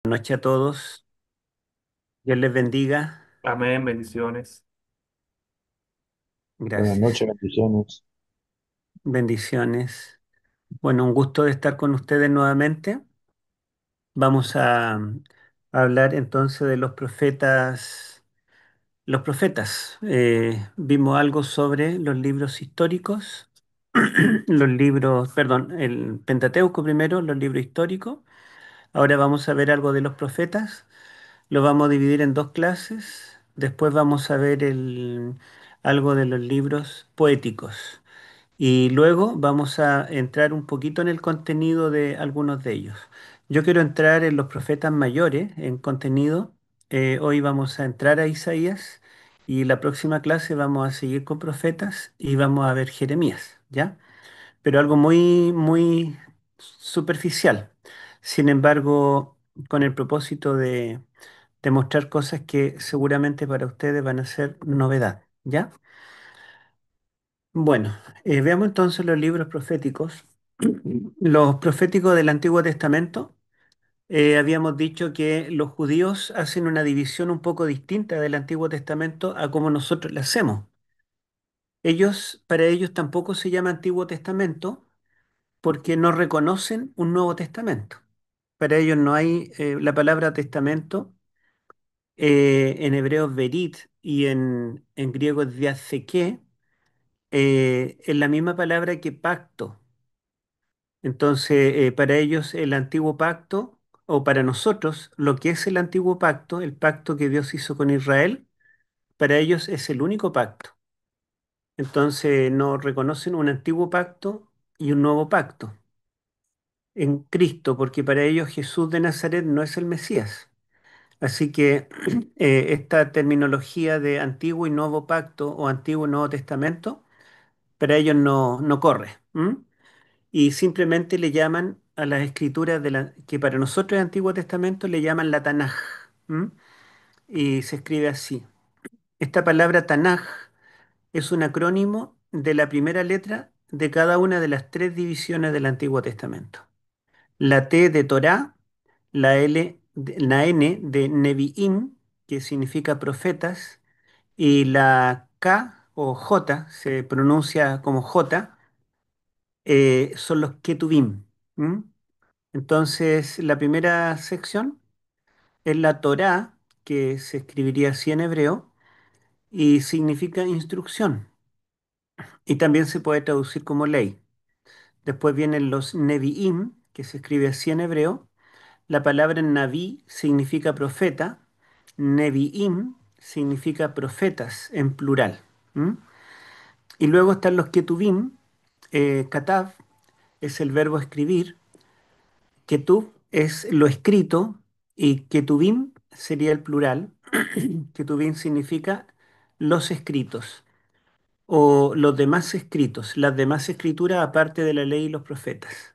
Noche a todos. Dios les bendiga. Amén, bendiciones. Buenas Gracias. noches, bendiciones. Bendiciones. Bueno, un gusto de estar con ustedes nuevamente. Vamos a hablar entonces de los profetas. Los profetas. Vimos algo sobre los libros históricos, los libros, perdón, el Pentateuco primero, los libros históricos. Ahora vamos a ver algo de los profetas. Lo vamos a dividir en dos clases. Después vamos a ver algo de los libros poéticos. Y luego vamos a entrar un poquito en el contenido de algunos de ellos. Yo quiero entrar en los profetas mayores, en contenido. Hoy vamos a entrar a Isaías y la próxima clase vamos a seguir con profetas y vamos a ver Jeremías, ¿ya? Pero algo muy, muy superficial. Sin embargo, con el propósito de mostrar cosas que seguramente para ustedes van a ser novedad, ¿ya? Bueno, veamos entonces los libros proféticos. Los proféticos del Antiguo Testamento, habíamos dicho que los judíos hacen una división un poco distinta del Antiguo Testamento a como nosotros la hacemos. Para ellos tampoco se llama Antiguo Testamento porque no reconocen un Nuevo Testamento. Para ellos no hay la palabra testamento, en hebreo es berit y en griego es diatheke, es la misma palabra que pacto. Entonces, para ellos el antiguo pacto, o para nosotros, lo que es el antiguo pacto, el pacto que Dios hizo con Israel, para ellos es el único pacto. Entonces, no reconocen un antiguo pacto y un nuevo pacto en Cristo, porque para ellos Jesús de Nazaret no es el Mesías. Así que esta terminología de antiguo y nuevo pacto o antiguo y nuevo testamento, para ellos no corre. ¿M? Y simplemente le llaman a las escrituras que para nosotros es Antiguo Testamento, le llaman la Tanaj. ¿M? Y se escribe así. Esta palabra Tanaj es un acrónimo de la primera letra de cada una de las tres divisiones del Antiguo Testamento. La T de Torá, la N de Nevi'im, que significa profetas, y la K o J, se pronuncia como J, son los Ketuvim. ¿M? Entonces, la primera sección es la Torá, que se escribiría así en hebreo, y significa instrucción, y también se puede traducir como ley. Después vienen los Nevi'im, que se escribe así en hebreo. La palabra Naví significa profeta, Nevi'im significa profetas en plural. ¿M? Y luego están los Ketuvim, Katav es el verbo escribir, Ketub es lo escrito y Ketuvim sería el plural. Ketuvim significa los escritos o los demás escritos, las demás escrituras aparte de la ley y los profetas.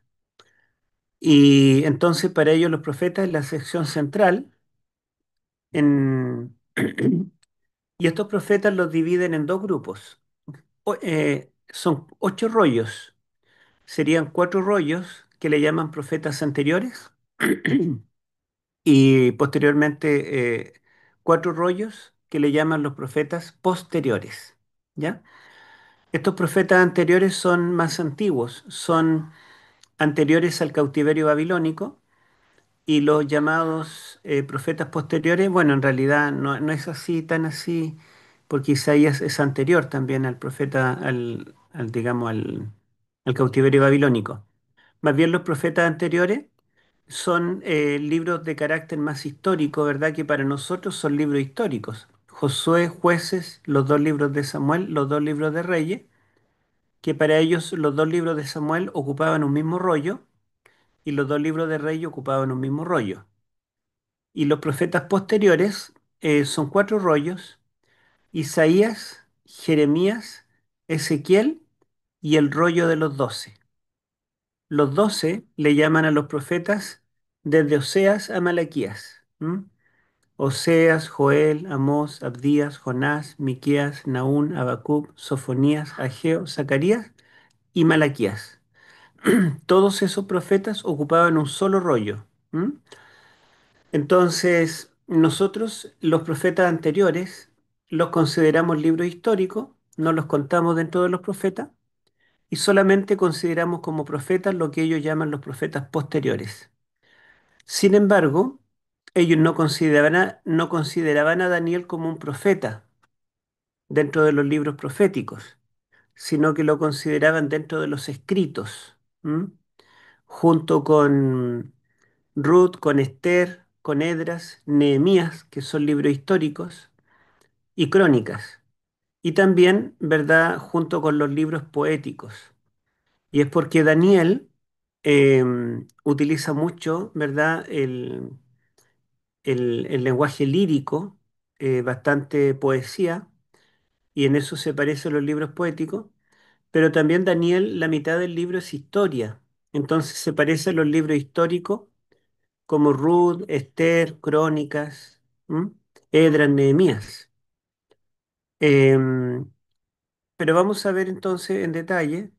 Y entonces para ellos los profetas es la sección central en... y estos profetas los dividen en dos grupos. Son 8 rollos, serían 4 rollos que le llaman profetas anteriores y posteriormente 4 rollos que le llaman los profetas posteriores. ¿Ya? Estos profetas anteriores son más antiguos, son anteriores al cautiverio babilónico y los llamados profetas posteriores, bueno, en realidad no es así, tan así, porque Isaías es anterior también al profeta, digamos, al cautiverio babilónico. Más bien los profetas anteriores son libros de carácter más histórico, ¿verdad? Que para nosotros son libros históricos. Josué, Jueces, los dos libros de Samuel, los dos libros de Reyes, que para ellos los dos libros de Samuel ocupaban un mismo rollo y los dos libros de Reyes ocupaban un mismo rollo. Y los profetas posteriores son 4 rollos: Isaías, Jeremías, Ezequiel y el rollo de los 12. Los 12 le llaman a los profetas desde Oseas a Malaquías. ¿M? Oseas, Joel, Amós, Abdías, Jonás, Miqueas, Nahún, Habacuc, Sofonías, Ageo, Zacarías y Malaquías. Todos esos profetas ocupaban un solo rollo. ¿M? Entonces, nosotros, los profetas anteriores, los consideramos libros históricos, no los contamos dentro de los profetas y solamente consideramos como profetas lo que ellos llaman los profetas posteriores. Sin embargo, ellos no consideraban a Daniel como un profeta dentro de los libros proféticos, sino que lo consideraban dentro de los escritos, ¿m? Junto con Ruth, con Esther, con Edras, Nehemías, que son libros históricos, y crónicas. Y también, ¿verdad?, junto con los libros poéticos. Y es porque Daniel eh, utiliza mucho, ¿verdad?, el lenguaje lírico, bastante poesía, y en eso se parecen los libros poéticos. Pero también Daniel, la mitad del libro es historia. Entonces se parecen los libros históricos como Ruth, Esther, Crónicas, ¿m? Edras, Nehemías. Em, pero vamos a ver entonces en detalle,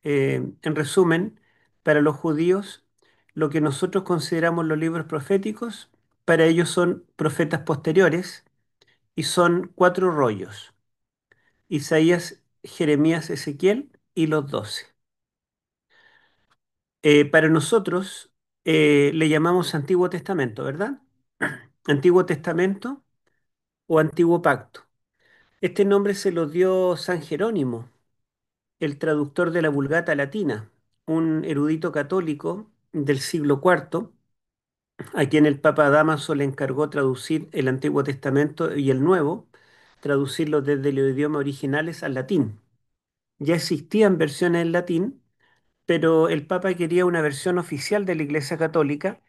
en resumen, para los judíos, lo que nosotros consideramos los libros proféticos, para ellos son profetas posteriores y son cuatro rollos: Isaías, Jeremías, Ezequiel y los 12. Para nosotros le llamamos Antiguo Testamento, ¿verdad? Antiguo Testamento o Antiguo Pacto. Este nombre se lo dio San Jerónimo, el traductor de la Vulgata Latina, un erudito católico del siglo IV, a quien el Papa Dámaso le encargó traducir el Antiguo Testamento y el Nuevo, traducirlos desde los idiomas originales al latín. Ya existían versiones en latín, pero el Papa quería una versión oficial de la Iglesia Católica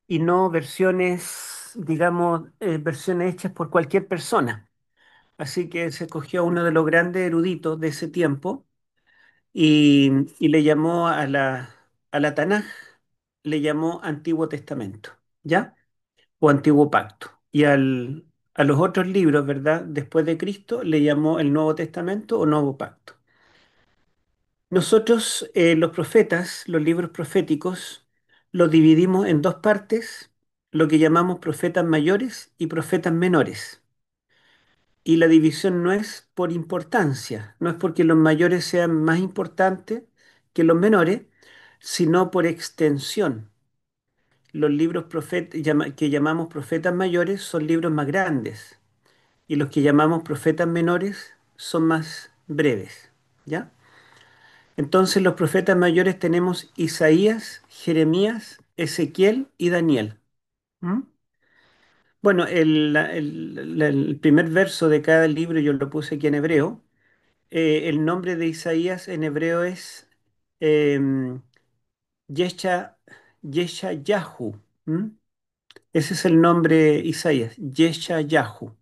y no versiones, digamos, versiones hechas por cualquier persona. Así que se escogió a uno de los grandes eruditos de ese tiempo y, y le llamó a la Tanaj, le llamó Antiguo Testamento, ¿ya? O Antiguo Pacto. A los otros libros, ¿verdad? Después de Cristo, le llamó el Nuevo Testamento o Nuevo Pacto. Nosotros, los profetas, los libros proféticos, los dividimos en dos partes, lo que llamamos profetas mayores y profetas menores. Y la división no es por importancia, no es porque los mayores sean más importantes que los menores, sino por extensión. Los libros que llamamos profetas mayores son libros más grandes y los que llamamos profetas menores son más breves, ¿ya? Entonces los profetas mayores tenemos Isaías, Jeremías, Ezequiel y Daniel. ¿Mm? Bueno, el primer verso de cada libro yo lo puse aquí en hebreo. El nombre de Isaías en hebreo es em, Yesha, Yeshayahu. ¿Mm? Ese es el nombre Isaías, Yeshayahu.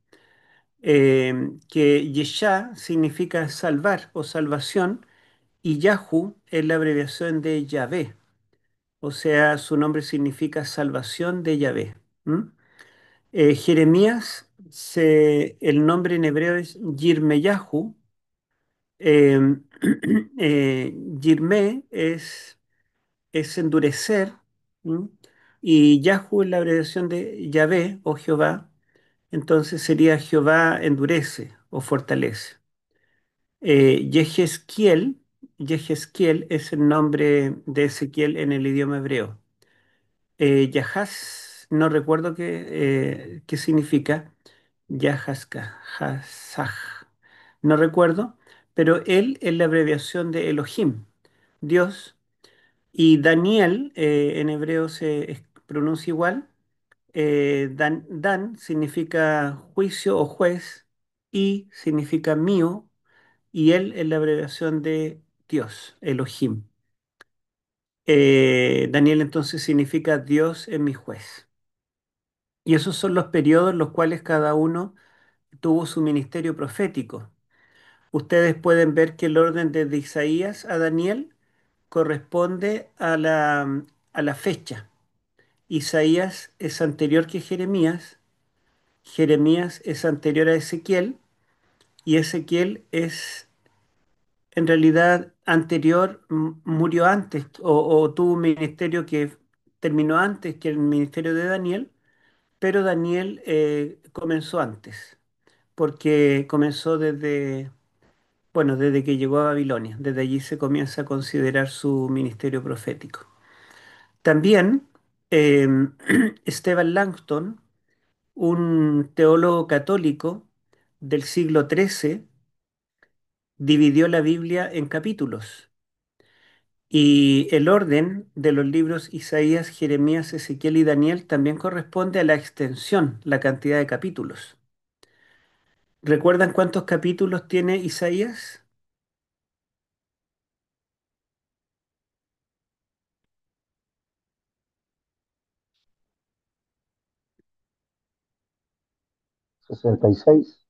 Que Yesha significa salvar o salvación y Yahu es la abreviación de Yahvé. O sea, su nombre significa salvación de Yahvé. ¿M? Jeremías, el nombre en hebreo es Yirmeyahu. Eh, Yirmé es endurecer. ¿M? Y Yahu es la abreviación de Yahvé o Jehová. Entonces sería Jehová endurece o fortalece. Yehezquiel, Yehezquiel es el nombre de Ezequiel en el idioma hebreo. Yahaz, no recuerdo qué significa. Yahazka, Hazaj, no recuerdo, pero él es la abreviación de Elohim, Dios. Y Daniel, en hebreo pronuncia igual. Dan significa juicio o juez, y significa mío, y él es la abreviación de Dios, Elohim. Daniel entonces significa Dios es mi juez. Y esos son los periodos en los cuales cada uno tuvo su ministerio profético. Ustedes pueden ver que el orden desde Isaías a Daniel corresponde a la fecha. Isaías es anterior que Jeremías, Jeremías es anterior a Ezequiel y Ezequiel es en realidad anterior, murió antes o tuvo un ministerio que terminó antes que el ministerio de Daniel, pero Daniel comenzó antes, porque comenzó bueno, desde que llegó a Babilonia. Desde allí se comienza a considerar su ministerio profético. También eh, Esteban Langton, un teólogo católico del siglo XIII, dividió la Biblia en capítulos. Y el orden de los libros Isaías, Jeremías, Ezequiel y Daniel también corresponde a la extensión, la cantidad de capítulos. ¿Recuerdan cuántos capítulos tiene Isaías? 66.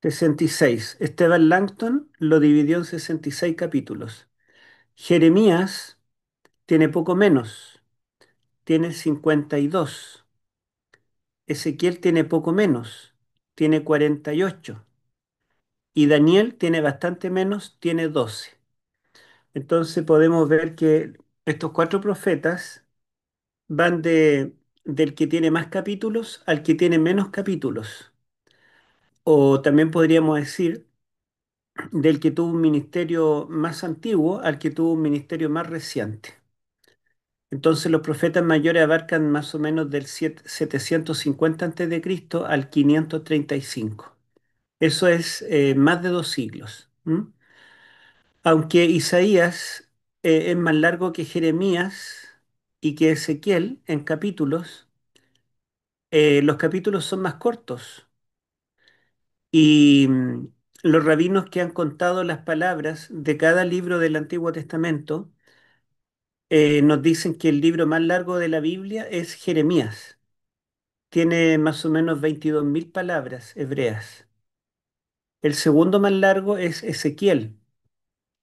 66. Esteban Langton lo dividió en 66 capítulos. Jeremías tiene poco menos, tiene 52. Ezequiel tiene poco menos, tiene 48. Y Daniel tiene bastante menos, tiene 12. Entonces podemos ver que estos cuatro profetas van del que tiene más capítulos al que tiene menos capítulos. O también podríamos decir del que tuvo un ministerio más antiguo al que tuvo un ministerio más reciente. Entonces los profetas mayores abarcan más o menos del 750 a.C. al 535. Eso es más de 2 siglos. ¿M? Aunque Isaías es más largo que Jeremías y que Ezequiel en capítulos, los capítulos son más cortos y los rabinos que han contado las palabras de cada libro del Antiguo Testamento nos dicen que el libro más largo de la Biblia es Jeremías. Tiene más o menos 22.000 palabras hebreas. El segundo más largo es Ezequiel.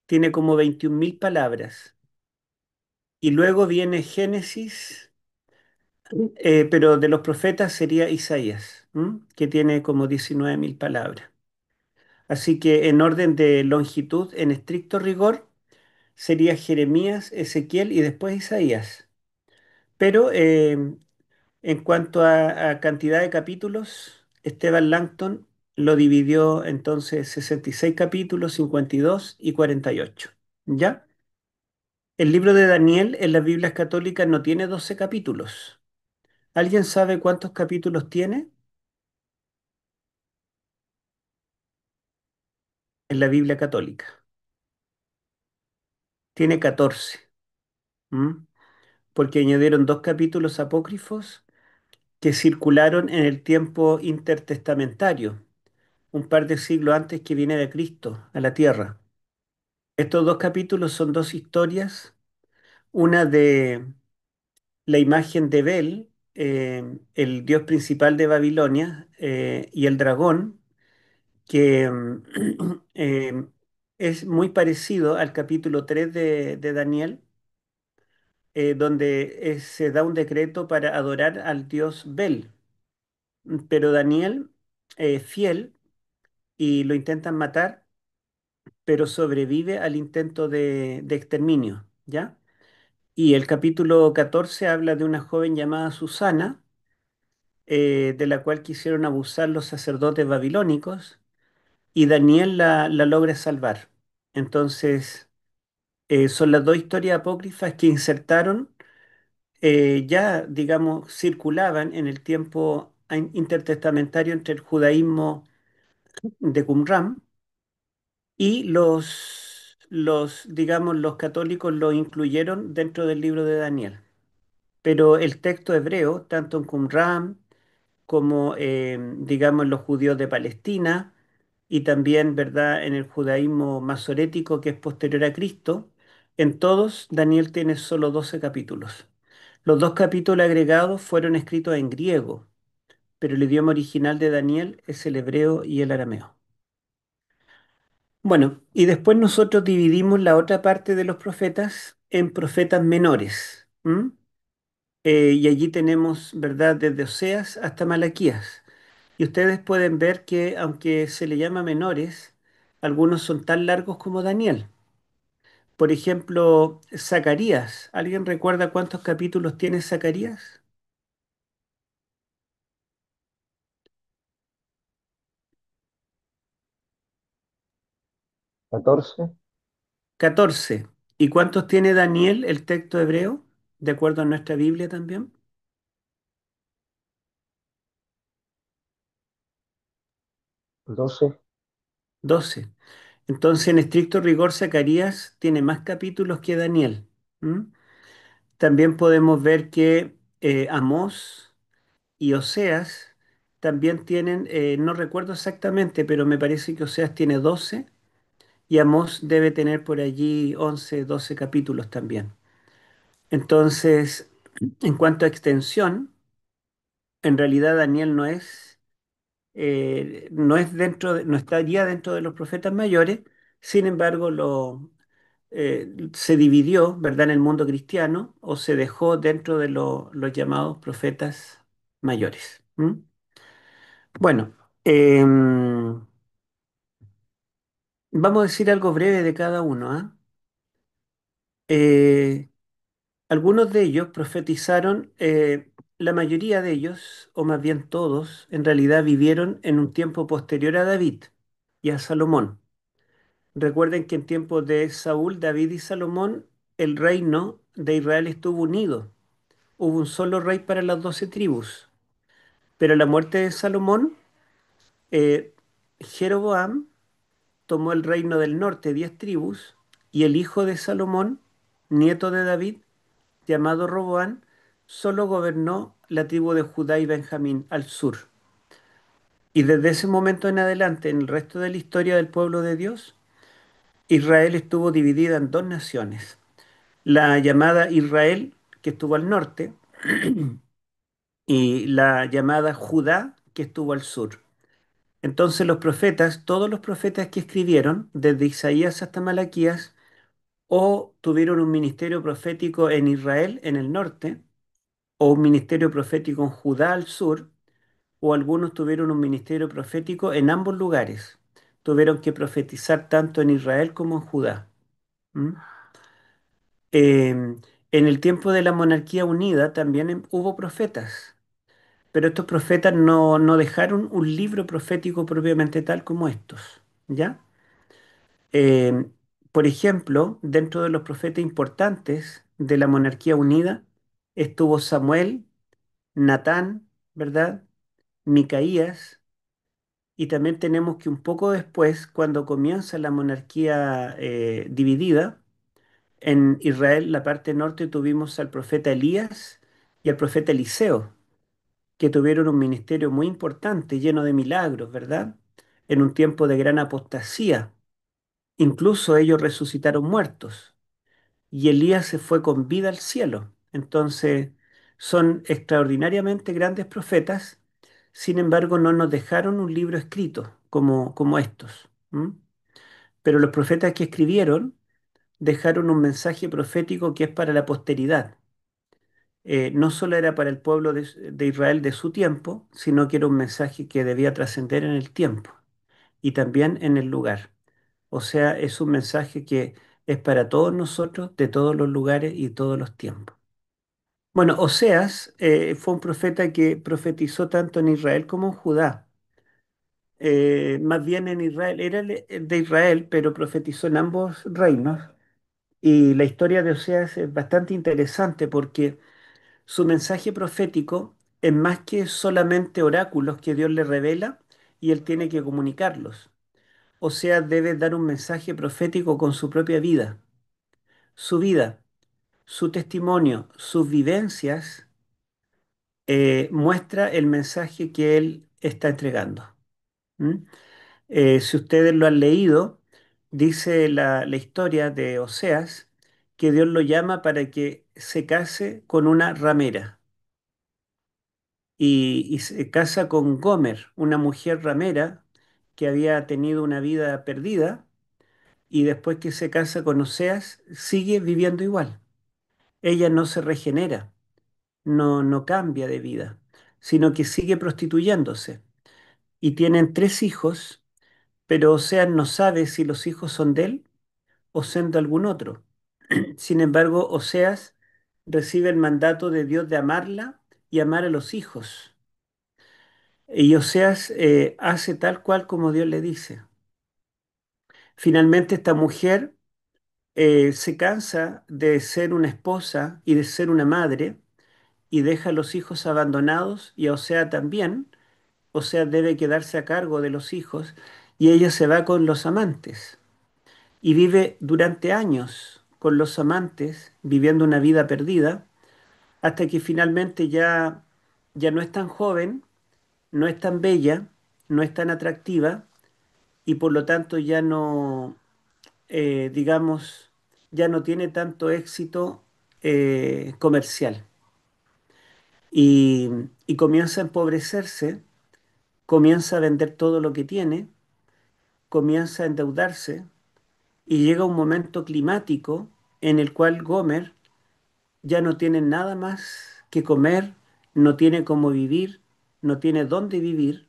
Tiene como 21.000 palabras. Y luego viene Génesis, pero de los profetas sería Isaías, ¿m? Que tiene como 19.000 palabras. Así que en orden de longitud, en estricto rigor, sería Jeremías, Ezequiel y después Isaías. Pero en cuanto a cantidad de capítulos, Esteban Langton lo dividió entonces 66 capítulos, 52 y 48. ¿Ya? El libro de Daniel en las Biblias católicas no tiene 12 capítulos. ¿Alguien sabe cuántos capítulos tiene en la Biblia católica? Tiene 14. ¿M? Porque añadieron dos capítulos apócrifos que circularon en el tiempo intertestamentario, un par de siglos antes que viniera Cristo a la tierra. Estos dos capítulos son dos historias, una de la imagen de Bel, el dios principal de Babilonia, y el dragón, que eh, es muy parecido al capítulo 3 de Daniel, donde se da un decreto para adorar al dios Bel. Pero Daniel, fiel, y lo intentan matar, pero sobrevive al intento de exterminio, ¿ya? Y el capítulo 14 habla de una joven llamada Susana, de la cual quisieron abusar los sacerdotes babilónicos, y Daniel la logra salvar. Entonces, son las dos historias apócrifas que insertaron, ya, digamos, circulaban en el tiempo intertestamentario entre el judaísmo de Qumran y digamos, los católicos lo incluyeron dentro del libro de Daniel. Pero el texto hebreo, tanto en Qumran como, digamos, los judíos de Palestina y también, ¿verdad?, en el judaísmo masorético que es posterior a Cristo, en todos Daniel tiene solo 12 capítulos. Los dos capítulos agregados fueron escritos en griego, pero el idioma original de Daniel es el hebreo y el arameo. Bueno, y después nosotros dividimos la otra parte de los profetas en profetas menores. ¿M? Y allí tenemos, ¿verdad?, desde Oseas hasta Malaquías. Y ustedes pueden ver que aunque se le llama menores, algunos son tan largos como Daniel. Por ejemplo, Zacarías. ¿Alguien recuerda cuántos capítulos tiene Zacarías? 14, 14. ¿Y cuántos tiene Daniel, el texto hebreo, de acuerdo a nuestra Biblia también? 12, 12. Entonces, en estricto rigor, Zacarías tiene más capítulos que Daniel. ¿M? También podemos ver que Amós y Oseas también tienen, no recuerdo exactamente, pero me parece que Oseas tiene 12 y Amós debe tener por allí 11, 12 capítulos también. Entonces, en cuanto a extensión, en realidad Daniel no es no estaría dentro de los profetas mayores. Sin embargo, se dividió, ¿verdad?, en el mundo cristiano o se dejó dentro de los llamados profetas mayores. ¿M? Bueno, vamos a decir algo breve de cada uno, ¿ah? Eh, Algunos de ellos profetizaron, la mayoría de ellos, o más bien todos, en realidad vivieron en un tiempo posterior a David y a Salomón. Recuerden que en tiempos de Saúl, David y Salomón, el reino de Israel estuvo unido. Hubo un solo rey para las 12 tribus. Pero a la muerte de Salomón, eh, Jeroboam tomó el reino del norte, 10 tribus, y el hijo de Salomón, nieto de David, llamado Roboán, solo gobernó la tribu de Judá y Benjamín al sur. Y desde ese momento en adelante, en el resto de la historia del pueblo de Dios, Israel estuvo dividida en dos naciones. La llamada Israel, que estuvo al norte, y la llamada Judá, que estuvo al sur. Entonces los profetas, todos los profetas que escribieron, desde Isaías hasta Malaquías, o tuvieron un ministerio profético en Israel, en el norte, o un ministerio profético en Judá al sur, o algunos tuvieron un ministerio profético en ambos lugares. Tuvieron que profetizar tanto en Israel como en Judá. ¿M? En el tiempo de la monarquía unida también hubo profetas, pero estos profetas no dejaron un libro profético propiamente tal como estos, ¿ya? Em, por ejemplo, dentro de los profetas importantes de la monarquía unida estuvo Samuel, Natán, ¿verdad? Micaías, y también tenemos que un poco después, cuando comienza la monarquía dividida, en Israel, la parte norte, tuvimos al profeta Elías y al profeta Eliseo, que tuvieron un ministerio muy importante, lleno de milagros, ¿verdad? En un tiempo de gran apostasía. Incluso ellos resucitaron muertos y Elías se fue con vida al cielo. Entonces, son extraordinariamente grandes profetas, sin embargo, no nos dejaron un libro escrito como estos. ¿M? Pero los profetas que escribieron dejaron un mensaje profético que es para la posteridad. No solo era para el pueblo de Israel de su tiempo, sino que era un mensaje que debía trascender en el tiempo y también en el lugar. O sea, es un mensaje que es para todos nosotros, de todos los lugares y todos los tiempos. Bueno, Oseas fue un profeta que profetizó tanto en Israel como en Judá. Más bien en Israel, era de Israel, pero profetizó en ambos reinos. Y la historia de Oseas es bastante interesante porque su mensaje profético es más que solamente oráculos que Dios le revela y él tiene que comunicarlos. O sea, debe dar un mensaje profético con su propia vida. Su vida, su testimonio, sus vivencias muestra el mensaje que él está entregando. ¿M? Si ustedes lo han leído, dice la historia de Oseas que Dios lo llama para que se case con una ramera y se casa con Gomer, una mujer ramera que había tenido una vida perdida y después que se casa con Oseas sigue viviendo igual. Ella no se regenera, no cambia de vida, sino que sigue prostituyéndose. Y tienen tres hijos, pero Oseas no sabe si los hijos son de él o son de algún otro. Sin embargo, Oseas recibe el mandato de Dios de amarla y amar a los hijos. Y Oseas hace tal cual como Dios le dice. Finalmente esta mujer se cansa de ser una esposa y de ser una madre y deja a los hijos abandonados y a Osea también. Osea debe quedarse a cargo de los hijos y ella se va con los amantes y vive durante años con los amantes, viviendo una vida perdida, hasta que finalmente ya no es tan joven, no es tan bella, no es tan atractiva y por lo tanto ya no, digamos, ya no tiene tanto éxito comercial y, y comienza a empobrecerse, comienza a vender todo lo que tiene, comienza a endeudarse y llega un momento climático en el cual Gomer ya no tiene nada más que comer, no tiene cómo vivir, no tiene dónde vivir,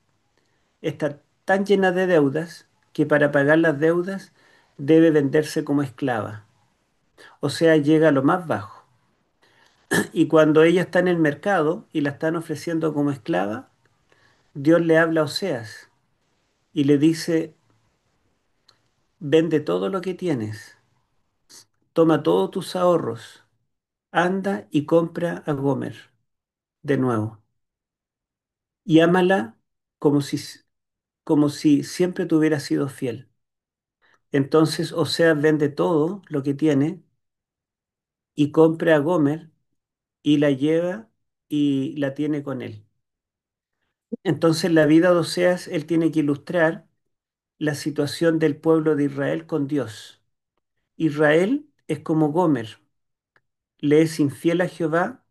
está tan llena de deudas que para pagar las deudas debe venderse como esclava, o sea, llega a lo más bajo. Y cuando ella está en el mercado y la están ofreciendo como esclava, Dios le habla a Oseas y le dice, vende todo lo que tienes, toma todos tus ahorros, anda y compra a Gomer de nuevo y ámala como si, como si siempre te hubiera sido fiel. Entonces Oseas vende todo lo que tiene y compra a Gomer y la lleva y la tiene con él. Entonces la vida de Oseas, él tiene que ilustrar la situación del pueblo de Israel con Dios. Israel es como Gomer, le es infiel a Jehová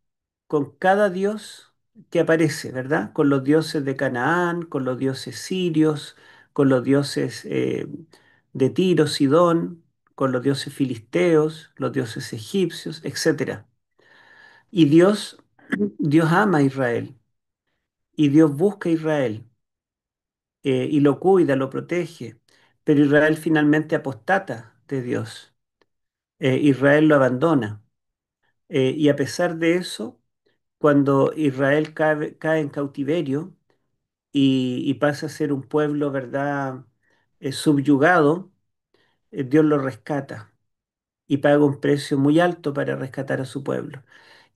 con cada dios que aparece, ¿verdad? Con los dioses de Canaán, con los dioses sirios, con los dioses de Tiro, Sidón, con los dioses filisteos, los dioses egipcios, etcétera. Y Dios ama a Israel y Dios busca a Israel y lo cuida, lo protege, pero Israel finalmente apostata de Dios. Israel lo abandona. Y a pesar de eso, cuando Israel cae en cautiverio y pasa a ser un pueblo, ¿verdad? Subyugado, Dios lo rescata y paga un precio muy alto para rescatar a su pueblo.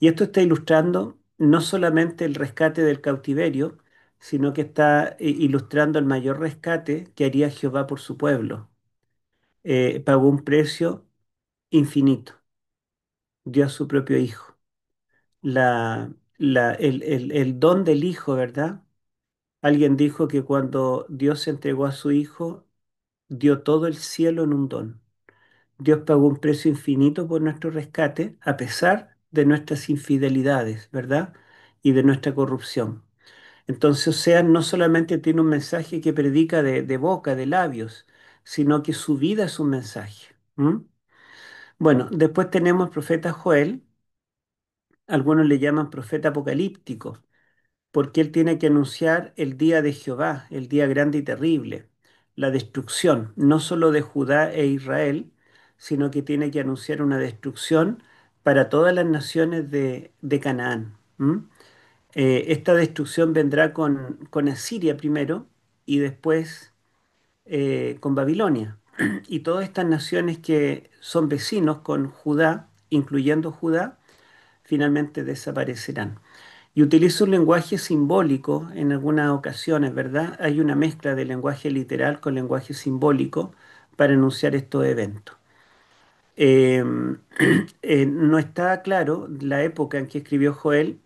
Y esto está ilustrando no solamente el rescate del cautiverio, sino que está ilustrando el mayor rescate que haría Jehová por su pueblo. Pagó un precio infinito, dio a su propio hijo. El don del hijo, ¿verdad? Alguien dijo que cuando Dios entregó a su hijo, dio todo el cielo en un don. Dios pagó un precio infinito por nuestro rescate, a pesar de nuestras infidelidades, ¿verdad? Y de nuestra corrupción. Entonces, Oseas no solamente tiene un mensaje que predica de boca, de labios, sino que su vida es un mensaje. ¿M? Bueno, después tenemos el profeta Joel, algunos le llaman profeta apocalíptico, porque él tiene que anunciar el día de Jehová, el día grande y terrible, la destrucción, no solo de Judá e Israel, sino que tiene que anunciar una destrucción para todas las naciones de Canaán. ¿M? Esta destrucción vendrá con Asiria primero y después con Babilonia. Y todas estas naciones que son vecinos con Judá, incluyendo Judá, finalmente desaparecerán. Y utilizo un lenguaje simbólico en algunas ocasiones, ¿verdad? Hay una mezcla de lenguaje literal con lenguaje simbólico para enunciar estos eventos. Eh, no está claro la época en que escribió Joel.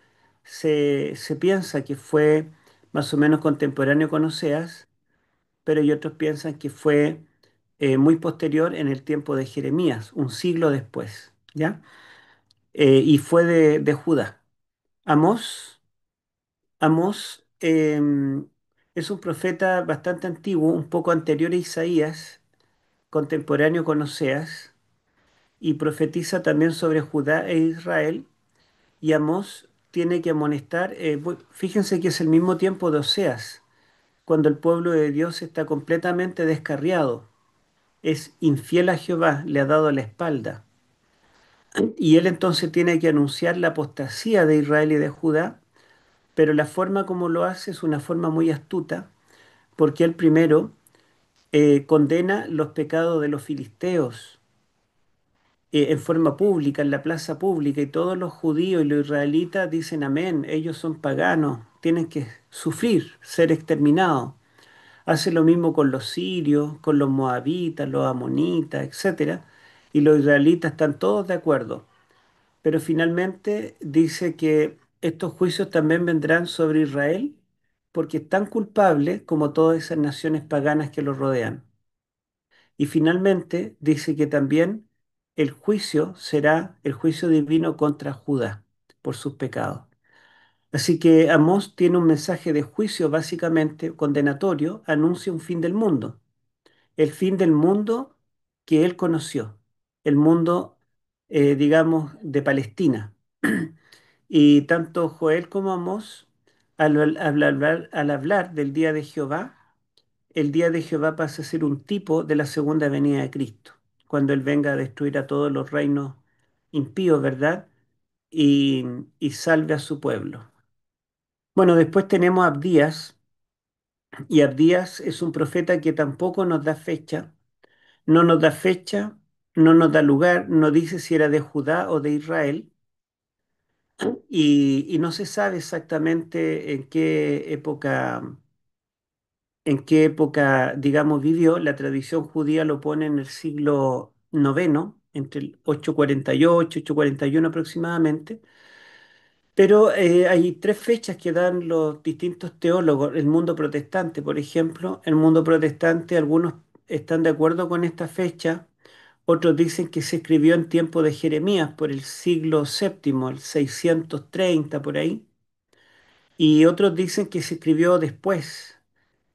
Se piensa que fue más o menos contemporáneo con Oseas, pero hay otros piensan que fue muy posterior en el tiempo de Jeremías, un siglo después, ¿ya? Y fue de Judá. Amós, Amós es un profeta bastante antiguo, un poco anterior a Isaías, contemporáneo con Oseas, y profetiza también sobre Judá e Israel. Y Amós tiene que amonestar, fíjense que es el mismo tiempo de Oseas, cuando el pueblo de Dios está completamente descarriado, es infiel a Jehová, le ha dado la espalda. Y él entonces tiene que anunciar la apostasía de Israel y de Judá, pero la forma como lo hace es una forma muy astuta, porque él primero condena los pecados de los filisteos en forma pública, en la plaza pública, y todos los judíos y los israelitas dicen amén, ellos son paganos, tienen que sufrir, ser exterminados. Hace lo mismo con los sirios, con los moabitas, los amonitas, etcétera, y los israelitas están todos de acuerdo. Pero finalmente dice que estos juicios también vendrán sobre Israel porque es tan culpable como todas esas naciones paganas que lo rodean. Y finalmente dice que también el juicio será el juicio divino contra Judá por sus pecados. Así que Amós tiene un mensaje de juicio básicamente condenatorio, anuncia un fin del mundo, el fin del mundo que él conoció, el mundo, digamos, de Palestina. Y tanto Joel como Amós, al hablar del día de Jehová, el día de Jehová pasa a ser un tipo de la segunda venida de Cristo, cuando Él venga a destruir a todos los reinos impíos, ¿verdad? Y, y salve a su pueblo. Bueno, después tenemos a Abdías, y Abdías es un profeta que tampoco nos da fecha, no nos da fecha, no nos da lugar, no dice si era de Judá o de Israel, y no se sabe exactamente en qué época, digamos, vivió. La tradición judía lo pone en el siglo noveno, entre el 848, 841 aproximadamente. Pero hay tres fechas que dan los distintos teólogos. El mundo protestante, por ejemplo, el mundo protestante, algunos están de acuerdo con esta fecha, otros dicen que se escribió en tiempo de Jeremías, por el siglo séptimo, el 630 por ahí, y otros dicen que se escribió después,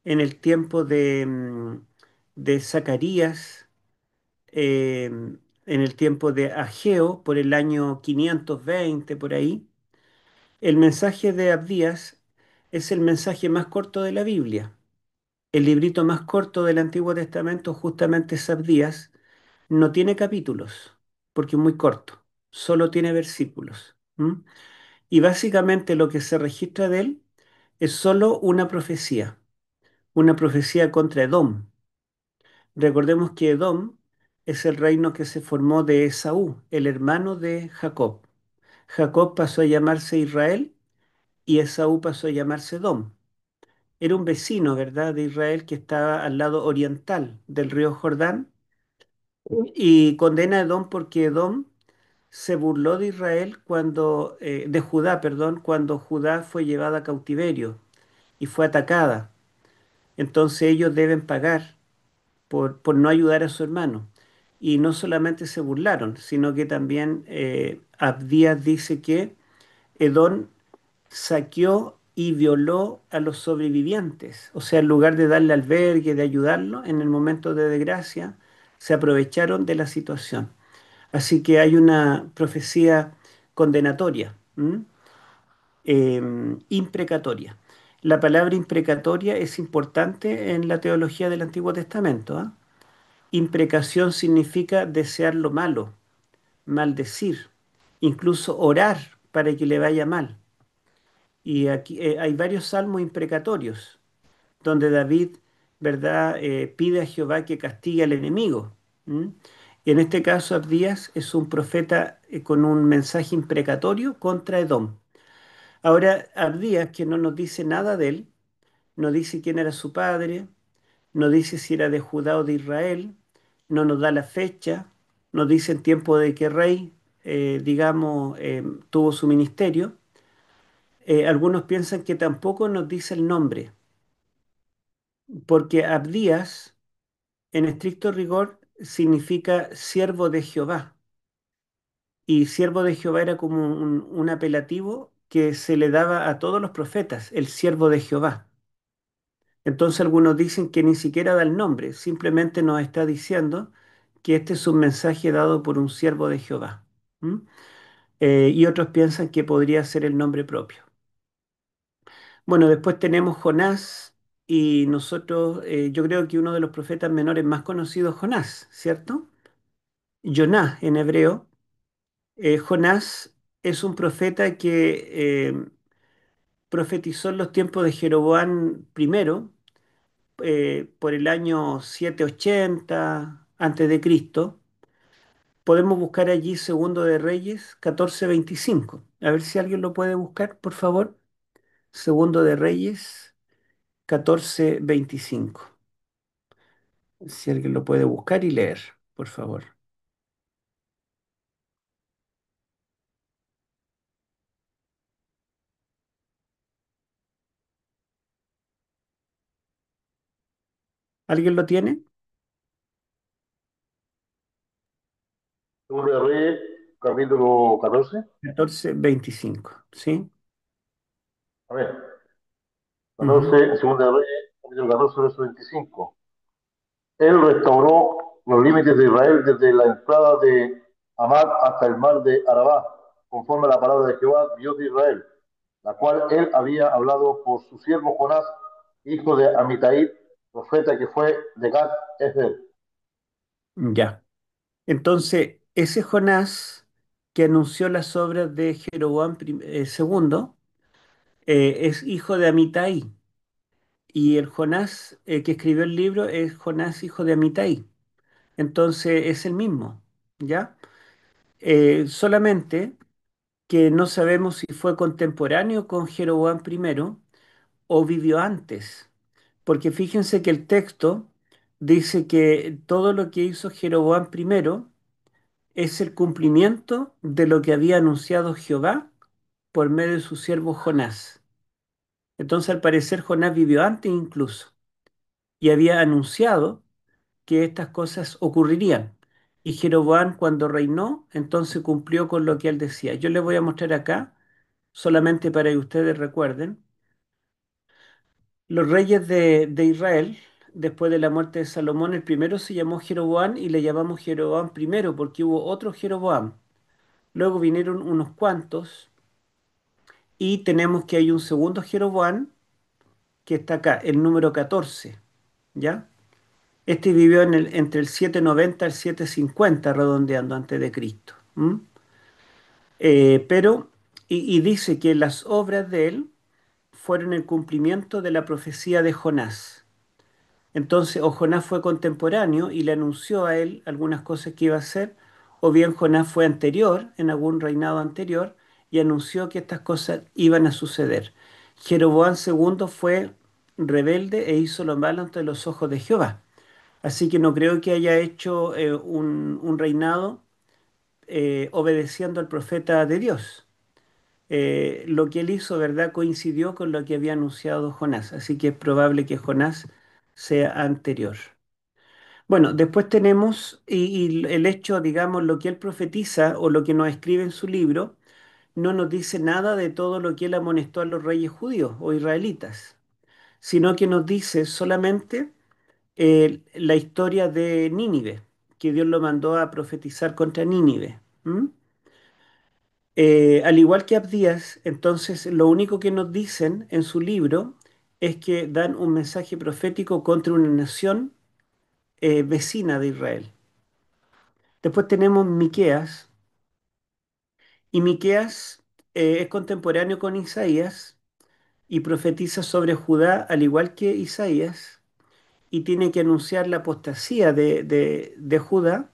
en el tiempo de Zacarías, en el tiempo de Ageo, por el año 520 por ahí. El mensaje de Abdías es el mensaje más corto de la Biblia. El librito más corto del Antiguo Testamento justamente es Abdías. No tiene capítulos, porque es muy corto. Solo tiene versículos. ¿M? Y básicamente lo que se registra de él es solo una profecía contra Edom. Recordemos que Edom es el reino que se formó de Esaú, el hermano de Jacob. Jacob pasó a llamarse Israel y Esaú pasó a llamarse Edom. Era un vecino, ¿verdad?, de Israel que estaba al lado oriental del río Jordán y condena a Edom porque Edom se burló de Israel de Judá, perdón, cuando Judá fue llevada a cautiverio y fue atacada. Entonces ellos deben pagar por no ayudar a su hermano. Y no solamente se burlaron, sino que también Abdías dice que Edom saqueó y violó a los sobrevivientes. O sea, en lugar de darle albergue, de ayudarlo en el momento de desgracia, se aprovecharon de la situación. Así que hay una profecía condenatoria, ¿m? Imprecatoria. La palabra imprecatoria es importante en la teología del Antiguo Testamento, ¿ah? Imprecación significa desear lo malo, maldecir, incluso orar para que le vaya mal. Y aquí hay varios salmos imprecatorios, donde David, ¿verdad?, pide a Jehová que castigue al enemigo. ¿M? Y en este caso, Abdías es un profeta con un mensaje imprecatorio contra Edom. Ahora, Abdías, que no nos dice nada de él, no dice quién era su padre, no dice si era de Judá o de Israel, no nos da la fecha, no dice en tiempo de qué rey, digamos, tuvo su ministerio. Algunos piensan que tampoco nos dice el nombre, porque Abdías, en estricto rigor, significa siervo de Jehová. Y siervo de Jehová era como un apelativo que se le daba a todos los profetas, el siervo de Jehová. Entonces algunos dicen que ni siquiera da el nombre, simplemente nos está diciendo que este es un mensaje dado por un siervo de Jehová. ¿M? Y otros piensan que podría ser el nombre propio. Bueno, después tenemos Jonás y nosotros, yo creo que uno de los profetas menores más conocidos es Jonás, ¿cierto? Jonás en hebreo. Jonás es un profeta que profetizó en los tiempos de Jeroboam primero por el año 780 antes de Cristo. Podemos buscar allí Segundo de Reyes 14:25. A ver si alguien lo puede buscar, por favor. Segundo de Reyes 14:25. Si alguien lo puede buscar y leer, por favor. ¿Alguien lo tiene? Segunda de Reyes, capítulo 14. 14:25. ¿Sí? A ver, Ujú. 14, Segunda de Reyes, capítulo 14, verso 25. Él restauró los límites de Israel desde la entrada de Amad hasta el mar de Arabá, conforme a la palabra de Jehová, Dios de Israel, la cual él había hablado por su siervo Jonás, hijo de Amitai, profeta que fue de Gad Ezer. Ya. Entonces, ese Jonás que anunció las obras de Jeroboam segundo es hijo de Amitai. Y el Jonás que escribió el libro es Jonás, hijo de Amitai. Entonces es el mismo, ¿ya? Solamente que no sabemos si fue contemporáneo con Jeroboam primero o vivió antes. Porque fíjense que el texto dice que todo lo que hizo Jeroboam primero es el cumplimiento de lo que había anunciado Jehová por medio de su siervo Jonás. Entonces, al parecer, Jonás vivió antes incluso y había anunciado que estas cosas ocurrirían. Y Jeroboam, cuando reinó, entonces cumplió con lo que él decía. Yo les voy a mostrar acá, solamente para que ustedes recuerden, los reyes de Israel, después de la muerte de Salomón, el primero se llamó Jeroboam y le llamamos Jeroboam primero porque hubo otro Jeroboam. Luego vinieron unos cuantos y tenemos que hay un segundo Jeroboam que está acá, el número 14, ¿ya? Este vivió entre el 790 al 750, redondeando antes de Cristo. ¿M? Pero, y dice que las obras de él fueron el cumplimiento de la profecía de Jonás. Entonces, o Jonás fue contemporáneo y le anunció a él algunas cosas que iba a hacer, o bien Jonás fue anterior, en algún reinado anterior, y anunció que estas cosas iban a suceder. Jeroboam II fue rebelde e hizo lo malo ante los ojos de Jehová. Así que no creo que haya hecho un reinado obedeciendo al profeta de Dios. Lo que él hizo, ¿verdad?, coincidió con lo que había anunciado Jonás. Así que es probable que Jonás sea anterior. Bueno, después tenemos, y el hecho, digamos, lo que él profetiza o lo que nos escribe en su libro, no nos dice nada de todo lo que él amonestó a los reyes judíos o israelitas, sino que nos dice solamente la historia de Nínive, que Dios lo mandó a profetizar contra Nínive. ¿M? Al igual que Abdías, entonces lo único que nos dicen en su libro es que dan un mensaje profético contra una nación vecina de Israel. Después tenemos Miqueas, y Miqueas es contemporáneo con Isaías y profetiza sobre Judá al igual que Isaías, y tiene que anunciar la apostasía de Judá,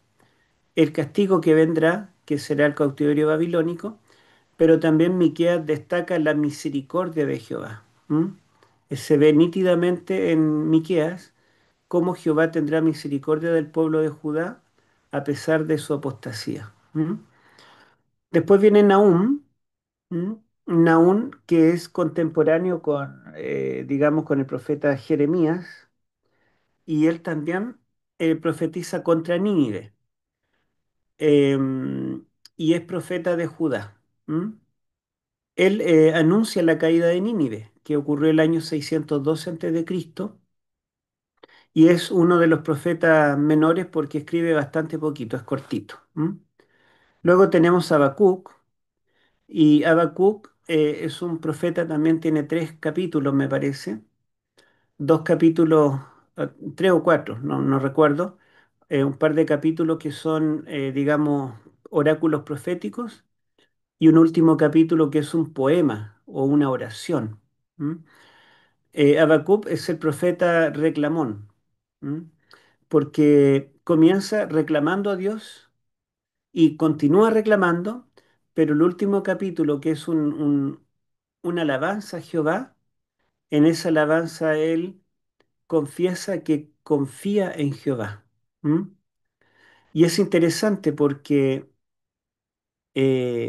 el castigo que vendrá, que será el cautiverio babilónico, pero también Miqueas destaca la misericordia de Jehová. ¿M? Se ve nítidamente en Miqueas cómo Jehová tendrá misericordia del pueblo de Judá a pesar de su apostasía. ¿M? Después viene Nahum, ¿m? Nahum, que es contemporáneo con, digamos, con el profeta Jeremías, y él también profetiza contra Nínive, y es profeta de Judá. ¿M? Él anuncia la caída de Nínive, que ocurrió el año 612 a.C., y es uno de los profetas menores porque escribe bastante poquito, es cortito. ¿M? Luego tenemos a Habacuc, y Habacuc es un profeta, también tiene 3 capítulos, me parece, 2 capítulos, 3 o 4, no recuerdo, un par de capítulos que son, digamos, oráculos proféticos, y un último capítulo que es un poema o una oración. ¿M? Habacuc es el profeta reclamón, ¿m? Porque comienza reclamando a Dios y continúa reclamando, pero el último capítulo, que es una alabanza a Jehová, en esa alabanza él confiesa que confía en Jehová. ¿M? Y es interesante porque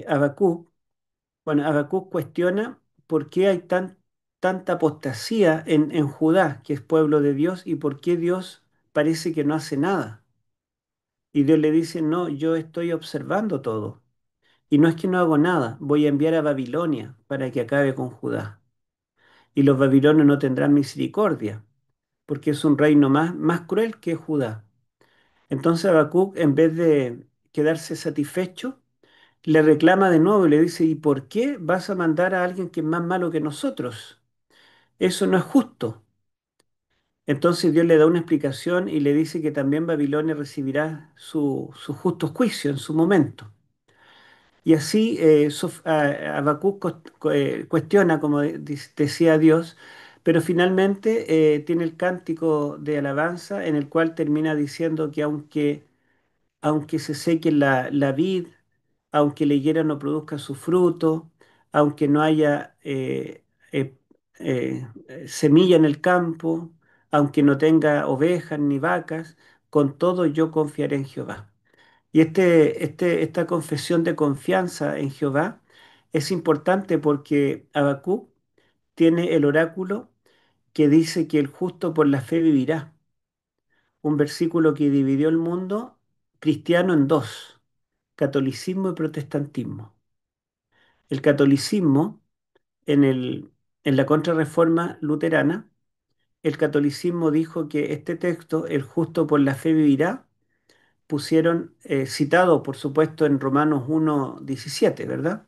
Habacuc, bueno, Habacuc cuestiona por qué hay tanta apostasía en Judá, que es pueblo de Dios, y por qué Dios parece que no hace nada. Y Dios le dice, no, yo estoy observando todo. Y no es que no hago nada, voy a enviar a Babilonia para que acabe con Judá. Y los babilonios no tendrán misericordia, porque es un reino más cruel que Judá. Entonces Habacuc, en vez de quedarse satisfecho, le reclama de nuevo y le dice, ¿y por qué vas a mandar a alguien que es más malo que nosotros? Eso no es justo. Entonces Dios le da una explicación y le dice que también Babilonia recibirá su justo juicio en su momento. Y así Habacuc cuestiona, como decía Dios, pero finalmente tiene el cántico de alabanza en el cual termina diciendo que aunque se seque la vid, aunque la higuera no produzca su fruto, aunque no haya eh, semilla en el campo, aunque no tenga ovejas ni vacas, con todo yo confiaré en Jehová. Y esta confesión de confianza en Jehová es importante porque Habacuc tiene el oráculo que dice que el justo por la fe vivirá, un versículo que dividió el mundo cristiano en dos, catolicismo y protestantismo. El catolicismo, en la contrarreforma luterana, el catolicismo dijo que este texto, el justo por la fe vivirá, pusieron, citado por supuesto en Romanos 1:17, ¿verdad?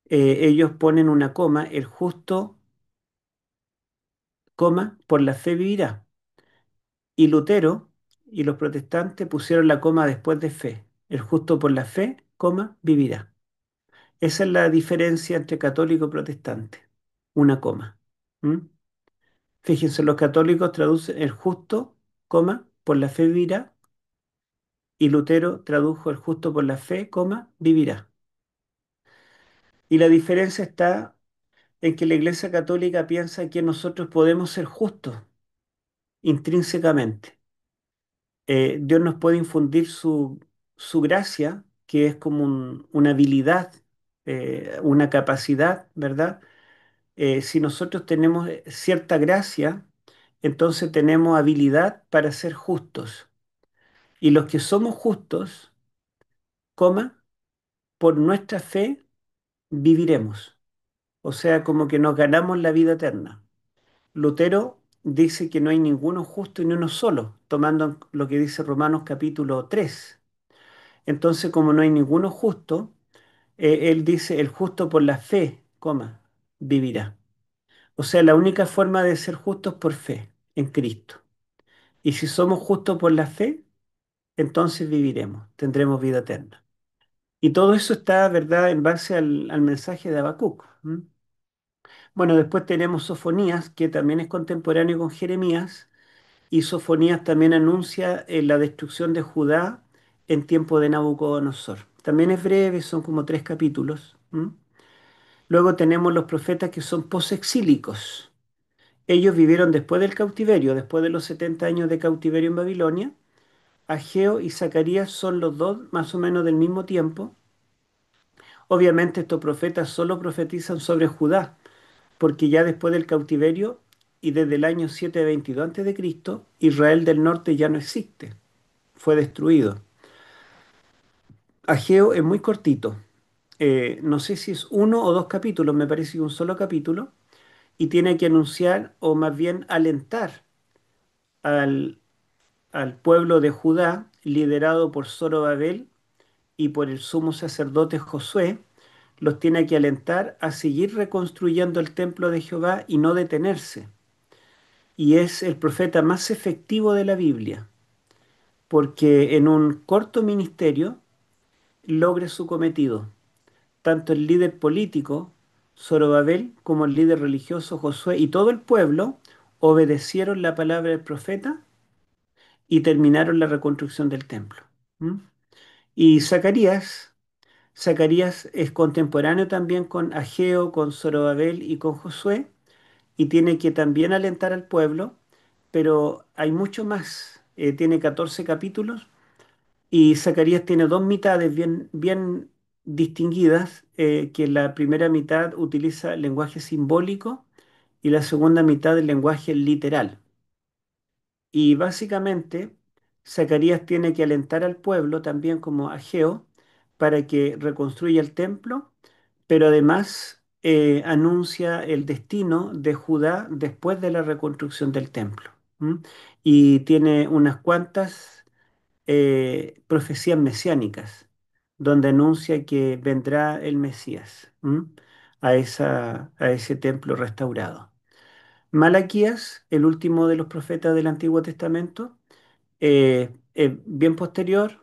Ellos ponen una coma, el justo, coma, por la fe vivirá. Y Lutero y los protestantes pusieron la coma después de fe, el justo por la fe, coma, vivirá. Esa es la diferencia entre católico y protestante, una coma. ¿Mm? Fíjense, los católicos traducen el justo, coma, por la fe vivirá, y Lutero tradujo el justo por la fe, coma, vivirá. Y la diferencia está en que la Iglesia Católica piensa que nosotros podemos ser justos intrínsecamente. Dios nos puede infundir su gracia, que es como una habilidad, una capacidad, ¿verdad? Si nosotros tenemos cierta gracia, entonces tenemos habilidad para ser justos. Y los que somos justos, coma, por nuestra fe viviremos. O sea, como que nos ganamos la vida eterna. Lutero dice que no hay ninguno justo y ni uno solo, tomando lo que dice Romanos capítulo 3. Entonces, como no hay ninguno justo, él dice, el justo por la fe, coma, vivirá. O sea, la única forma de ser justos por fe en Cristo. Y si somos justos por la fe, entonces viviremos, tendremos vida eterna. Y todo eso está, ¿verdad?, en base al mensaje de Habacuc. ¿M? Bueno, después tenemos Sofonías, que también es contemporáneo con Jeremías, y Sofonías también anuncia la destrucción de Judá en tiempo de Nabucodonosor. También es breve, son como 3 capítulos. ¿M? Luego tenemos los profetas que son posexílicos. Ellos vivieron después del cautiverio, después de los 70 años de cautiverio en Babilonia. Ageo y Zacarías son los dos más o menos del mismo tiempo. Obviamente estos profetas solo profetizan sobre Judá, porque ya después del cautiverio y desde el año 722 a.C., Israel del norte ya no existe, fue destruido. Ageo es muy cortito, no sé si es 1 o 2 capítulos, me parece que un solo capítulo, y tiene que anunciar o más bien alentar al, al pueblo de Judá, liderado por Zorobabel y por el sumo sacerdote Josué, los tiene que alentar a seguir reconstruyendo el templo de Jehová y no detenerse. Y es el profeta más efectivo de la Biblia, porque en un corto ministerio logra su cometido. Tanto el líder político Zorobabel como el líder religioso, Josué y todo el pueblo obedecieron la palabra del profeta y terminaron la reconstrucción del templo. ¿Mm? Y Zacarías es contemporáneo también con Ageo, con Zorobabel y con Josué, y tiene que también alentar al pueblo, pero hay mucho más. Tiene 14 capítulos y Zacarías tiene dos mitades bien distinguidas, que la primera mitad utiliza el lenguaje simbólico y la segunda mitad el lenguaje literal. Y básicamente, Zacarías tiene que alentar al pueblo, también como Ageo, para que reconstruya el templo, pero además anuncia el destino de Judá después de la reconstrucción del templo. ¿M? Y tiene unas cuantas profecías mesiánicas, donde anuncia que vendrá el Mesías, a ese templo restaurado. Malaquías, el último de los profetas del Antiguo Testamento, bien posterior,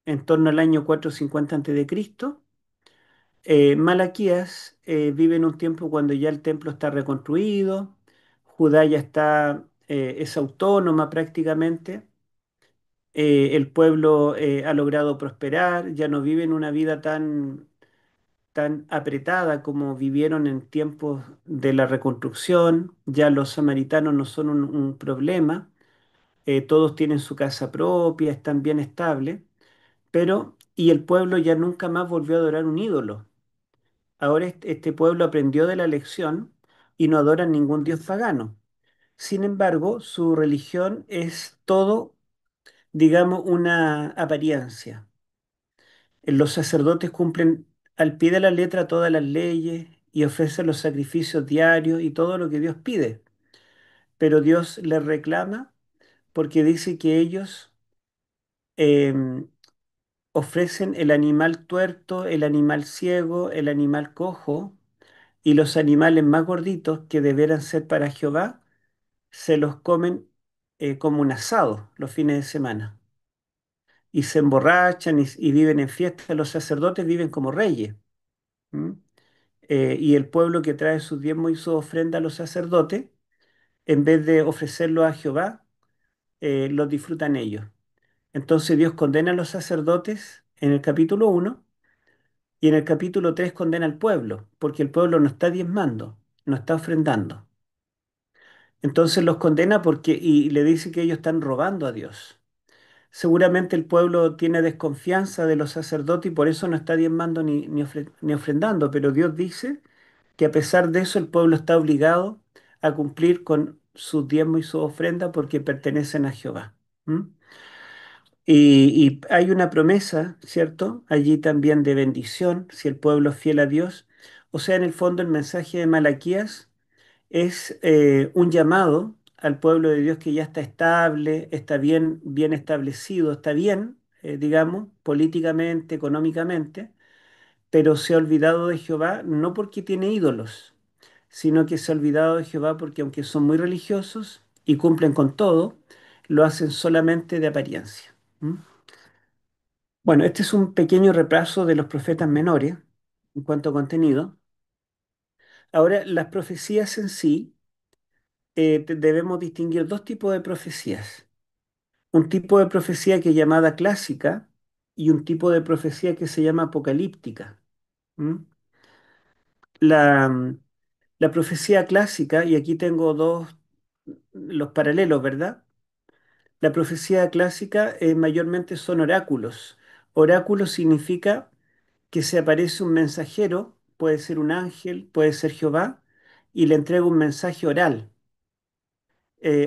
en torno al año 450 a.C. Malaquías vive en un tiempo cuando ya el templo está reconstruido, Judá ya es autónoma prácticamente, el pueblo ha logrado prosperar, ya no viven una vida tan apretada como vivieron en tiempos de la reconstrucción, ya los samaritanos no son un problema, todos tienen su casa propia, están bien estables, y el pueblo ya nunca más volvió a adorar un ídolo. Ahora este pueblo aprendió de la lección y no adoran ningún dios pagano. Sin embargo, su religión es todo, digamos, una apariencia. Los sacerdotes cumplen al pie de la letra todas las leyes y ofrecen los sacrificios diarios y todo lo que Dios pide. Pero Dios les reclama porque dice que ellos em, ofrecen el animal tuerto, el animal ciego, el animal cojo y los animales más gorditos que deberán ser para Jehová, se los comen como un asado los fines de semana. Y se emborrachan y viven en fiesta. Los sacerdotes viven como reyes. ¿M? Y el pueblo que trae sus diezmos y su ofrenda a los sacerdotes, en vez de ofrecerlo a Jehová, los disfrutan ellos. Entonces Dios condena a los sacerdotes en el capítulo 1 y en el capítulo 3 condena al pueblo, porque el pueblo no está diezmando, no está ofrendando. Entonces los condena y le dice que ellos están robando a Dios. Seguramente el pueblo tiene desconfianza de los sacerdotes y por eso no está diezmando ni ofrendando, pero Dios dice que a pesar de eso el pueblo está obligado a cumplir con sus diezmos y su ofrenda porque pertenecen a Jehová. ¿M? Y hay una promesa, ¿cierto? Allí también de bendición, si el pueblo es fiel a Dios. O sea, en el fondo el mensaje de Malaquías es un llamado al pueblo de Dios que ya está estable, está bien establecido, está bien, digamos, políticamente, económicamente, pero se ha olvidado de Jehová no porque tiene ídolos, sino que se ha olvidado de Jehová porque aunque son muy religiosos y cumplen con todo, lo hacen solamente de apariencia. ¿M? Bueno, este es un pequeño repaso de los profetas menores en cuanto a contenido. Ahora, las profecías en sí, debemos distinguir dos tipos de profecías. Un tipo de profecía que es llamada clásica y un tipo de profecía que se llama apocalíptica. ¿M? La, la profecía clásica, y aquí tengo los paralelos, ¿verdad? La profecía clásica mayormente son oráculos. Oráculo significa que se aparece un mensajero, puede ser un ángel, puede ser Jehová, y le entrega un mensaje oral.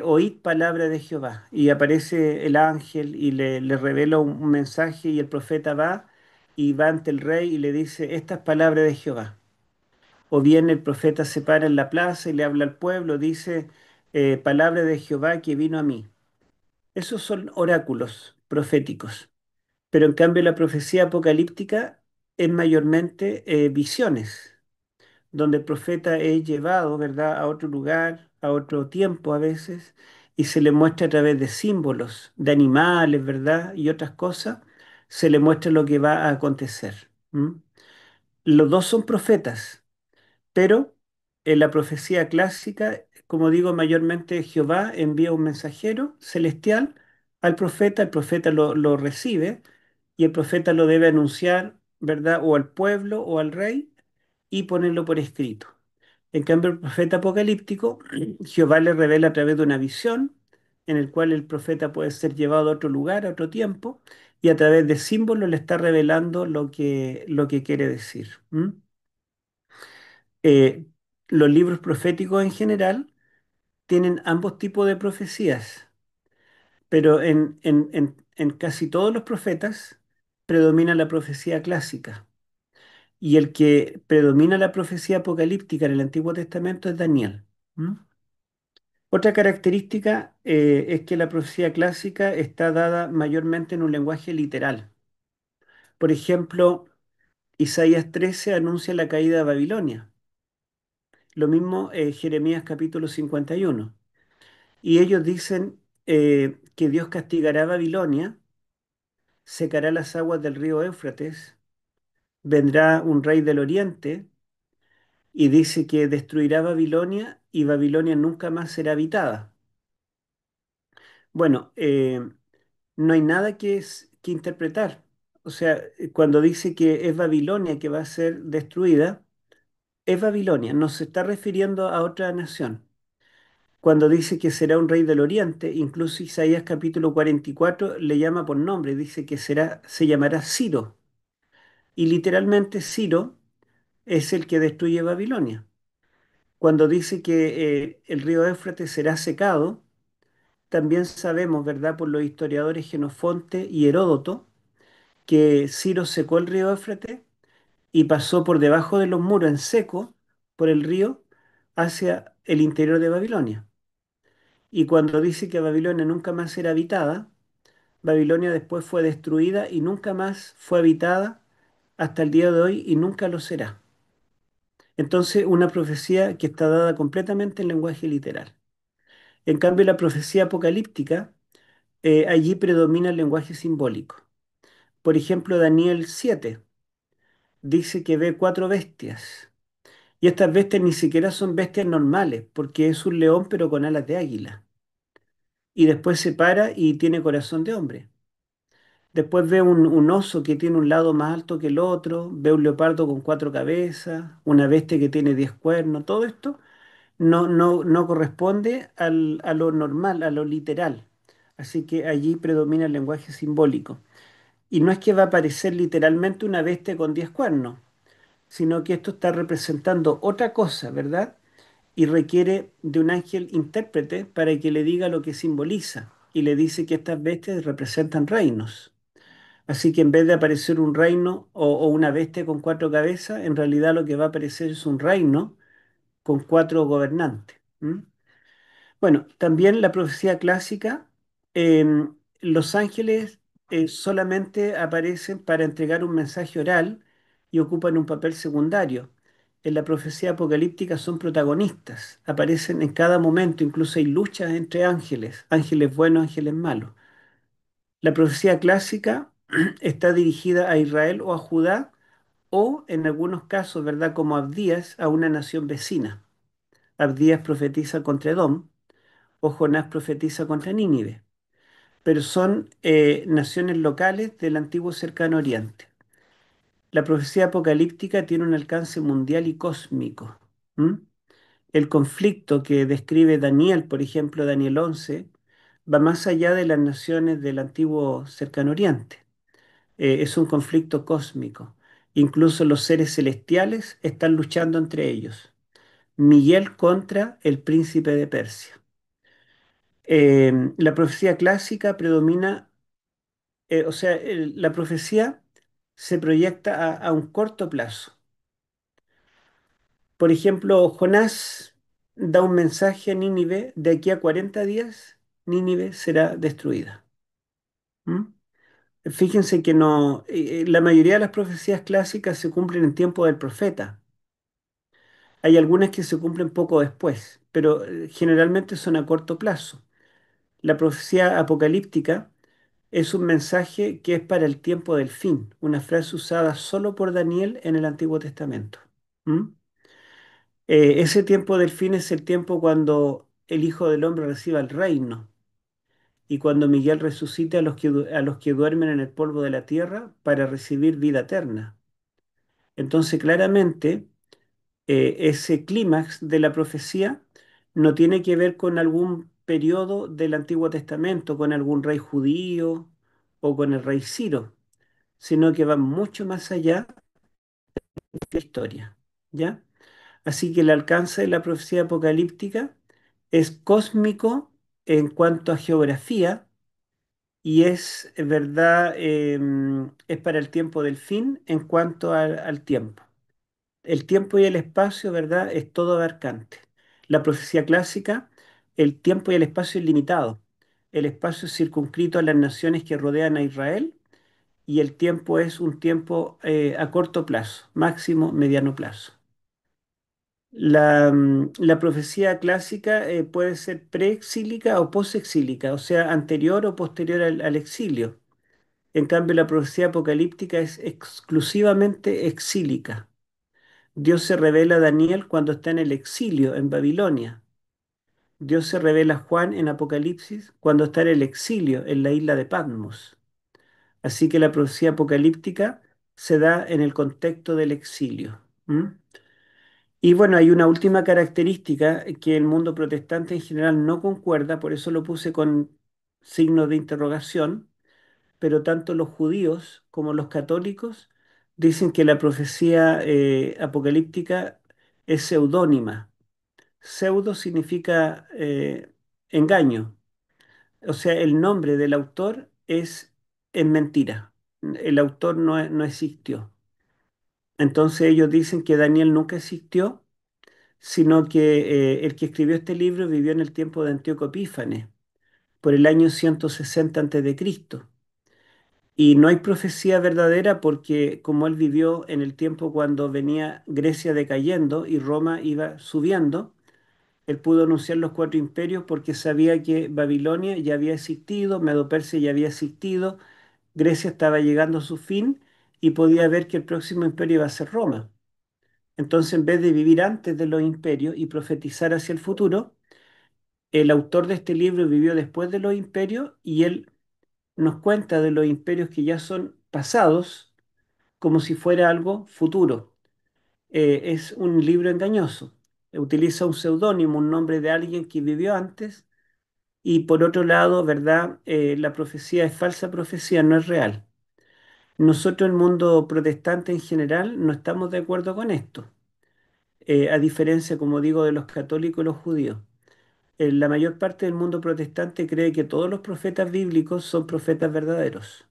Oíd palabra de Jehová. Y aparece el ángel y le revela un mensaje y el profeta va y va ante el rey y le dice, estas palabras de Jehová. O bien el profeta se para en la plaza y le habla al pueblo, dice, palabra de Jehová que vino a mí. Esos son oráculos proféticos. Pero en cambio la profecía apocalíptica es mayormente visiones, donde el profeta es llevado, ¿verdad?, a otro lugar, a otro tiempo a veces, y se le muestra a través de símbolos, de animales, ¿verdad?, y otras cosas, se le muestra lo que va a acontecer. ¿M? Los dos son profetas, Pero en la profecía clásica, como digo, mayormente Jehová envía un mensajero celestial al profeta, el profeta lo recibe y el profeta lo debe anunciar, ¿verdad? O al pueblo o al rey y ponerlo por escrito. En cambio, el profeta apocalíptico, Jehová le revela a través de una visión en el cual el profeta puede ser llevado a otro lugar, a otro tiempo, y a través de símbolos le está revelando lo que quiere decir. ¿M? Eh, los libros proféticos en general tienen ambos tipos de profecías, pero en casi todos los profetas predomina la profecía clásica. Y el que predomina la profecía apocalíptica en el Antiguo Testamento es Daniel. ¿M? Otra característica es que la profecía clásica está dada mayormente en un lenguaje literal. Por ejemplo, Isaías 13 anuncia la caída de Babilonia. Lo mismo Jeremías capítulo 51. Y ellos dicen que Dios castigará a Babilonia, secará las aguas del río Éufrates, vendrá un rey del oriente y dice que destruirá Babilonia y Babilonia nunca más será habitada. Bueno, no hay nada que interpretar. O sea, cuando dice que es Babilonia que va a ser destruida, es Babilonia, no se está refiriendo a otra nación. Cuando dice que será un rey del oriente, incluso Isaías capítulo 44 le llama por nombre, dice que será, se llamará Ciro. Y literalmente Ciro es el que destruye Babilonia. Cuando dice que el río Éufrates será secado, también sabemos, ¿verdad?, por los historiadores Genofonte y Heródoto, que Ciro secó el río Éufrates y pasó por debajo de los muros en seco por el río hacia el interior de Babilonia. Y cuando dice que Babilonia nunca más será habitada, Babilonia después fue destruida y nunca más fue habitada hasta el día de hoy y nunca lo será. Entonces, una profecía que está dada completamente en lenguaje literal. En cambio, la profecía apocalíptica, allí predomina el lenguaje simbólico. Por ejemplo, Daniel 7 dice que ve cuatro bestias. Y estas bestias ni siquiera son bestias normales, porque es un león pero con alas de águila. Y después se para y tiene corazón de hombre. Después ve un oso que tiene un lado más alto que el otro, ve un leopardo con cuatro cabezas, una bestia que tiene 10 cuernos. Todo esto no corresponde a lo normal, a lo literal. Así que allí predomina el lenguaje simbólico. Y no es que va a aparecer literalmente una bestia con 10 cuernos, sino que esto está representando otra cosa, ¿verdad? Y requiere de un ángel intérprete para que le diga lo que simboliza. Y le dice que estas bestias representan reinos. Así que en vez de aparecer un reino o una bestia con cuatro cabezas, en realidad lo que va a aparecer es un reino con cuatro gobernantes. ¿M? Bueno, también la profecía clásica, los ángeles solamente aparecen para entregar un mensaje oral y ocupan un papel secundario. En la profecía apocalíptica son protagonistas, aparecen en cada momento, incluso hay luchas entre ángeles, ángeles buenos, ángeles malos. La profecía clásica está dirigida a Israel o a Judá, o en algunos casos, ¿verdad? Como Abdías, a una nación vecina. Abdías profetiza contra Edom o Jonás profetiza contra Nínive, pero son naciones locales del antiguo cercano oriente. La profecía apocalíptica tiene un alcance mundial y cósmico. ¿M? El conflicto que describe Daniel, por ejemplo, Daniel 11, va más allá de las naciones del antiguo cercano oriente. Es un conflicto cósmico. Incluso los seres celestiales están luchando entre ellos. Miguel contra el príncipe de Persia. La profecía clásica predomina, o sea, la profecía se proyecta a un corto plazo. Por ejemplo, Jonás da un mensaje a Nínive: de aquí a 40 días, Nínive será destruida. ¿Mm? Fíjense que no, la mayoría de las profecías clásicas se cumplen en tiempo del profeta. Hay algunas que se cumplen poco después, pero generalmente son a corto plazo. La profecía apocalíptica es un mensaje que es para el tiempo del fin, una frase usada solo por Daniel en el Antiguo Testamento. ¿Mm? Ese tiempo del fin es el tiempo cuando el Hijo del Hombre reciba el reino y cuando Miguel resucite a a los que duermen en el polvo de la tierra para recibir vida eterna. Entonces, claramente, ese clímax de la profecía no tiene que ver con algún periodo del Antiguo Testamento, con algún rey judío o con el rey Ciro, sino que va mucho más allá de la historia, ¿ya? Así que el alcance de la profecía apocalíptica es cósmico en cuanto a geografía y es, verdad, es para el tiempo del fin en cuanto al tiempo. El tiempo y el espacio, ¿verdad? Es todo abarcante. La profecía clásica, el tiempo y el espacio es limitado. El espacio es circunscrito a las naciones que rodean a Israel y el tiempo es un tiempo a corto plazo, máximo mediano plazo. La profecía clásica puede ser preexílica o posexílica, o sea, anterior o posterior al exilio. En cambio, la profecía apocalíptica es exclusivamente exílica. Dios se revela a Daniel cuando está en el exilio en Babilonia. Dios se revela a Juan en Apocalipsis cuando está en el exilio en la isla de Patmos. Así que la profecía apocalíptica se da en el contexto del exilio. ¿M? Y bueno, hay una última característica que el mundo protestante en general no concuerda, por eso lo puse con signos de interrogación, pero tanto los judíos como los católicos dicen que la profecía apocalíptica es seudónima. Pseudo significa engaño, o sea, el nombre del autor es mentira. El autor no existió. Entonces ellos dicen que Daniel nunca existió, sino que el que escribió este libro vivió en el tiempo de Antíoco Epífanes, por el año 160 Cristo. Y no hay profecía verdadera porque como él vivió en el tiempo cuando venía Grecia decayendo y Roma iba subiendo, él pudo anunciar los cuatro imperios porque sabía que Babilonia ya había existido, Medo-Persia ya había existido, Grecia estaba llegando a su fin y podía ver que el próximo imperio iba a ser Roma. Entonces, en vez de vivir antes de los imperios y profetizar hacia el futuro, el autor de este libro vivió después de los imperios y él nos cuenta de los imperios que ya son pasados como si fuera algo futuro. Es un libro engañoso. Utiliza un seudónimo, un nombre de alguien que vivió antes. Y por otro lado, ¿verdad? La profecía es falsa profecía, no es real. Nosotros, el mundo protestante en general, no estamos de acuerdo con esto, a diferencia, como digo, de los católicos y los judíos. La mayor parte del mundo protestante cree que todos los profetas bíblicos son profetas verdaderos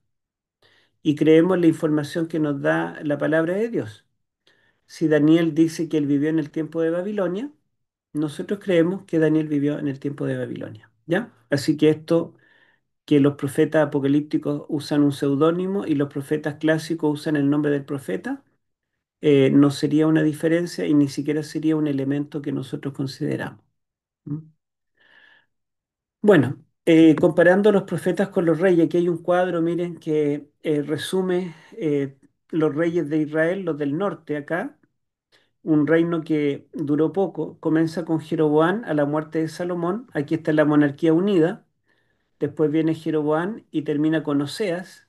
y creemos la información que nos da la palabra de Dios. Si Daniel dice que él vivió en el tiempo de Babilonia, nosotros creemos que Daniel vivió en el tiempo de Babilonia, ¿ya? Así que esto, que los profetas apocalípticos usan un seudónimo y los profetas clásicos usan el nombre del profeta, no sería una diferencia y ni siquiera sería un elemento que nosotros consideramos. ¿M? Bueno, comparando los profetas con los reyes, aquí hay un cuadro, miren, que resume los reyes de Israel, los del norte acá, un reino que duró poco, comienza con Jeroboam a la muerte de Salomón, aquí está la monarquía unida, después viene Jeroboam y termina con Oseas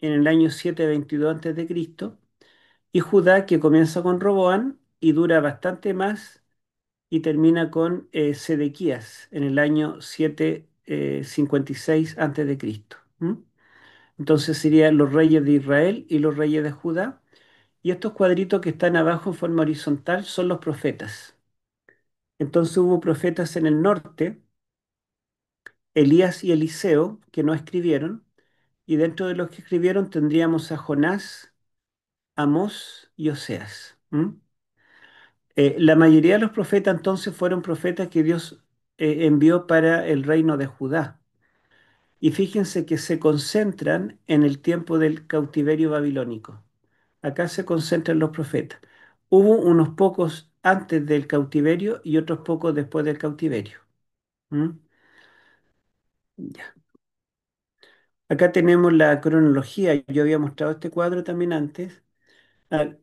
en el año 722 Cristo y Judá que comienza con Roboam y dura bastante más y termina con Sedequías en el año 756 Cristo. Entonces serían los reyes de Israel y los reyes de Judá. Y estos cuadritos que están abajo en forma horizontal son los profetas. Entonces hubo profetas en el norte, Elías y Eliseo, que no escribieron, y dentro de los que escribieron tendríamos a Jonás, Amós y Oseas. La mayoría de los profetas entonces fueron profetas que Dios envió para el reino de Judá. Y fíjense que se concentran en el tiempo del cautiverio babilónico. Acá se concentran los profetas. Hubo unos pocos antes del cautiverio y otros pocos después del cautiverio. ¿Mm? Ya. Acá tenemos la cronología. Yo había mostrado este cuadro también antes.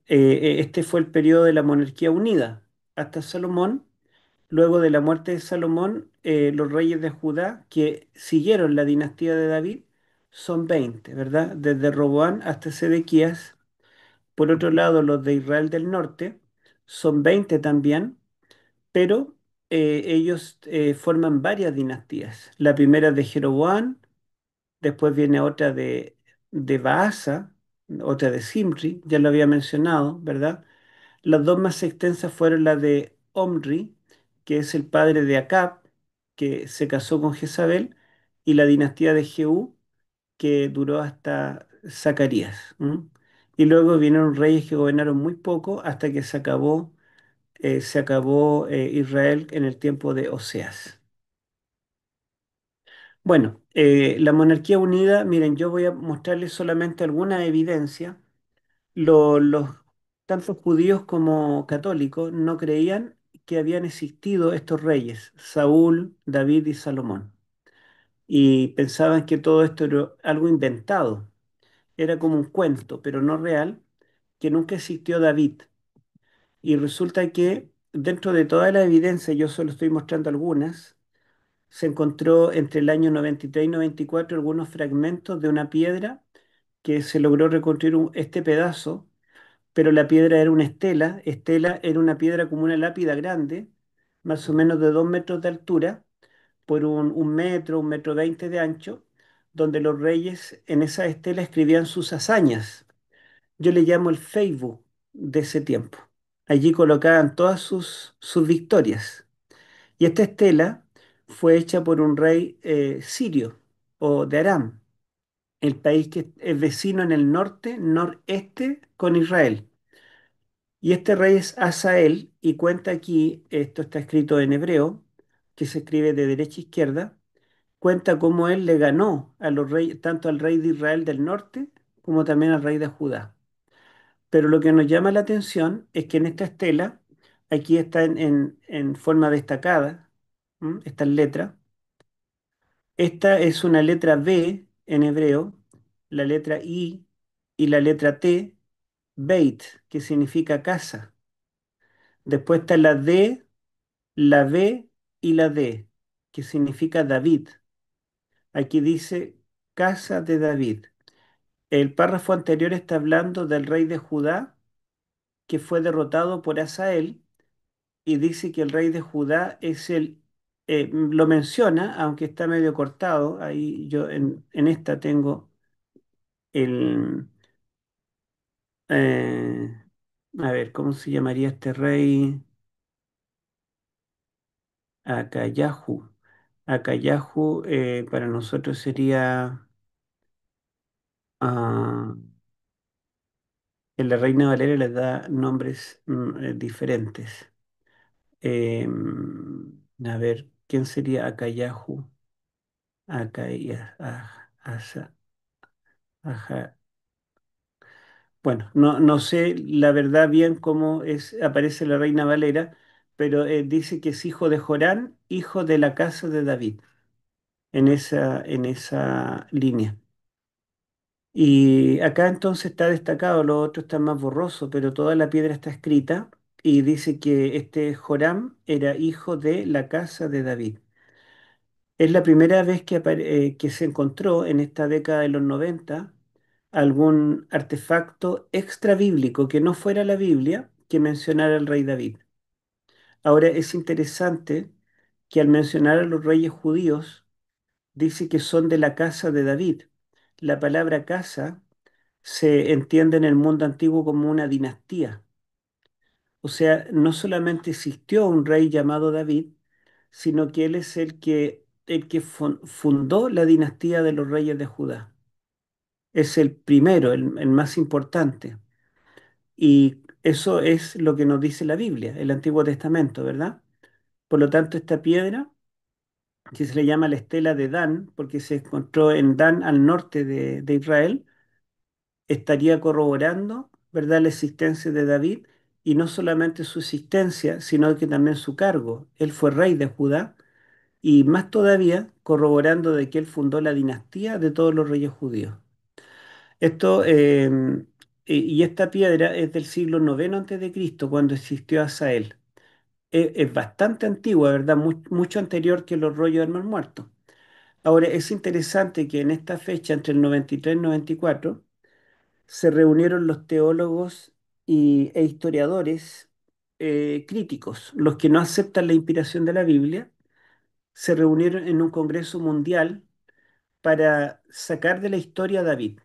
Este fue el periodo de la monarquía unida. hasta Salomón. Luego de la muerte de Salomón, los reyes de Judá que siguieron la dinastía de David son 20, ¿verdad? Desde Roboán hasta Sedequías. Por otro lado, los de Israel del norte son 20 también, pero ellos forman varias dinastías. La primera es de Jeroboam, después viene otra de Baasa, otra de Simri, ya lo había mencionado, ¿verdad? Las dos más extensas fueron la de Omri, que es el padre de Acab, que se casó con Jezabel, y la dinastía de Jehú, que duró hasta Zacarías. ¿M? Y luego vinieron reyes que gobernaron muy poco hasta que se acabó Israel en el tiempo de Oseas. Bueno, la monarquía unida, miren, yo voy a mostrarles solamente alguna evidencia. Los tanto judíos como católicos no creían que habían existido estos reyes, Saúl, David y Salomón, y pensaban que todo esto era algo inventado, era como un cuento, pero no real, que nunca existió David. Y resulta que dentro de toda la evidencia, yo solo estoy mostrando algunas, se encontró entre el año 93 y 94 algunos fragmentos de una piedra que se logró reconstruir este pedazo, pero la piedra era una estela. Estela era una piedra como una lápida grande, más o menos de 2 metros de altura, por un metro, 1,20 metros de ancho, donde los reyes en esa estela escribían sus hazañas. Yo le llamo el Facebook de ese tiempo. Allí colocaban todas sus victorias. Y esta estela fue hecha por un rey sirio o de Aram, el país que es vecino en el norte, noreste con Israel. Y este rey es Asael y cuenta aquí, esto está escrito en hebreo, que se escribe de derecha a izquierda, cuenta cómo él le ganó a los reyes, tanto al rey de Israel del norte como también al rey de Judá. Pero lo que nos llama la atención es que en esta estela, aquí está en forma destacada, estas letras. Esta es una letra B en hebreo, la letra I y la letra T, Beit, que significa casa. Después está la D, la B y la D, que significa David. Aquí dice casa de David. El párrafo anterior está hablando del rey de Judá que fue derrotado por Asael y dice que el rey de Judá es lo menciona, aunque está medio cortado. Ahí yo en esta tengo el, eh, a ver, ¿cómo se llamaría este rey? Acayahu. Acayahu para nosotros sería, ah, en la Reina Valeria les da nombres diferentes. A ver, ¿quién sería Acayahu? Acaya, ajá. Bueno, no sé la verdad bien cómo aparece la Reina Valera, pero dice que es hijo de Jorán, hijo de la casa de David, en esa línea. Y acá entonces está destacado, lo otro está más borroso, pero toda la piedra está escrita y dice que este Joram era hijo de la casa de David. Es la primera vez que se encontró en esta década de los 90 algún artefacto extra bíblico que no fuera la Biblia que mencionara al rey David. Ahora es interesante que al mencionar a los reyes judíos dice que son de la casa de David. La palabra casa se entiende en el mundo antiguo como una dinastía. O sea, no solamente existió un rey llamado David, sino que él es el que fundó la dinastía de los reyes de Judá. Es el primero, el más importante. Y eso es lo que nos dice la Biblia, el Antiguo Testamento, ¿verdad? Por lo tanto, esta piedra, que se le llama la estela de Dan, porque se encontró en Dan al norte de Israel, estaría corroborando, ¿verdad?, la existencia de David y no solamente su existencia, sino que también su cargo. Él fue rey de Judá y más todavía corroborando de que él fundó la dinastía de todos los reyes judíos. Esto, y esta piedra es del siglo IX antes de Cristo, cuando existió Asael. es bastante antigua, ¿verdad? Mucho anterior que los rollos del Mar Muerto. Ahora, es interesante que en esta fecha, entre el 93 y el 94, se reunieron los teólogos e historiadores críticos, los que no aceptan la inspiración de la Biblia, se reunieron en un congreso mundial para sacar de la historia a David.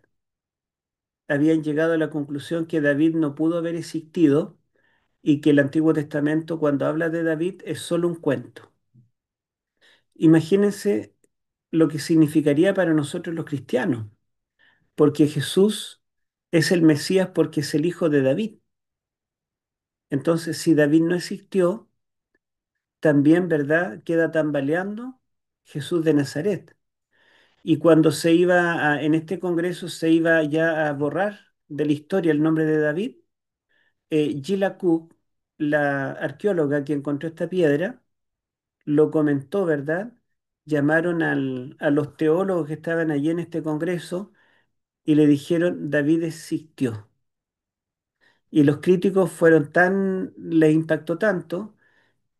Habían llegado a la conclusión que David no pudo haber existido y que el Antiguo Testamento, cuando habla de David, es solo un cuento. Imagínense lo que significaría para nosotros los cristianos, porque Jesús es el Mesías porque es el hijo de David. Entonces, si David no existió, también, ¿verdad? Queda tambaleando Jesús de Nazaret. Y cuando en este congreso se iba ya a borrar de la historia el nombre de David, Gila Cook, la arqueóloga que encontró esta piedra, lo comentó, ¿verdad? Llamaron a los teólogos que estaban allí en este congreso y le dijeron, David existió. Y los críticos les impactó tanto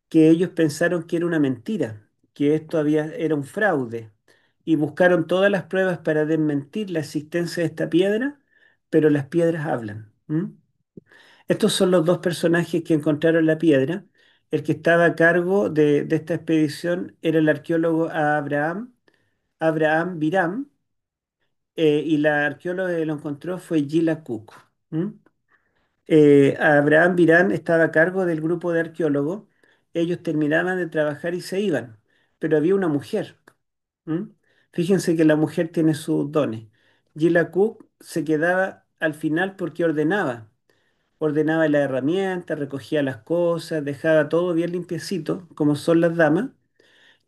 que ellos pensaron que era una mentira, que era un fraude, y buscaron todas las pruebas para desmentir la existencia de esta piedra, pero las piedras hablan. ¿M? Estos son los dos personajes que encontraron la piedra. El que estaba a cargo de esta expedición era el arqueólogo Abraham Biram, y la arqueóloga que lo encontró fue Gila Cook. ¿M? Abraham Virán estaba a cargo del grupo de arqueólogos. Ellos terminaban de trabajar y se iban, pero había una mujer. ¿M? Fíjense que la mujer tiene sus dones. Gila Cook se quedaba al final porque ordenaba. Ordenaba la herramienta, recogía las cosas, dejaba todo bien limpiecito, como son las damas.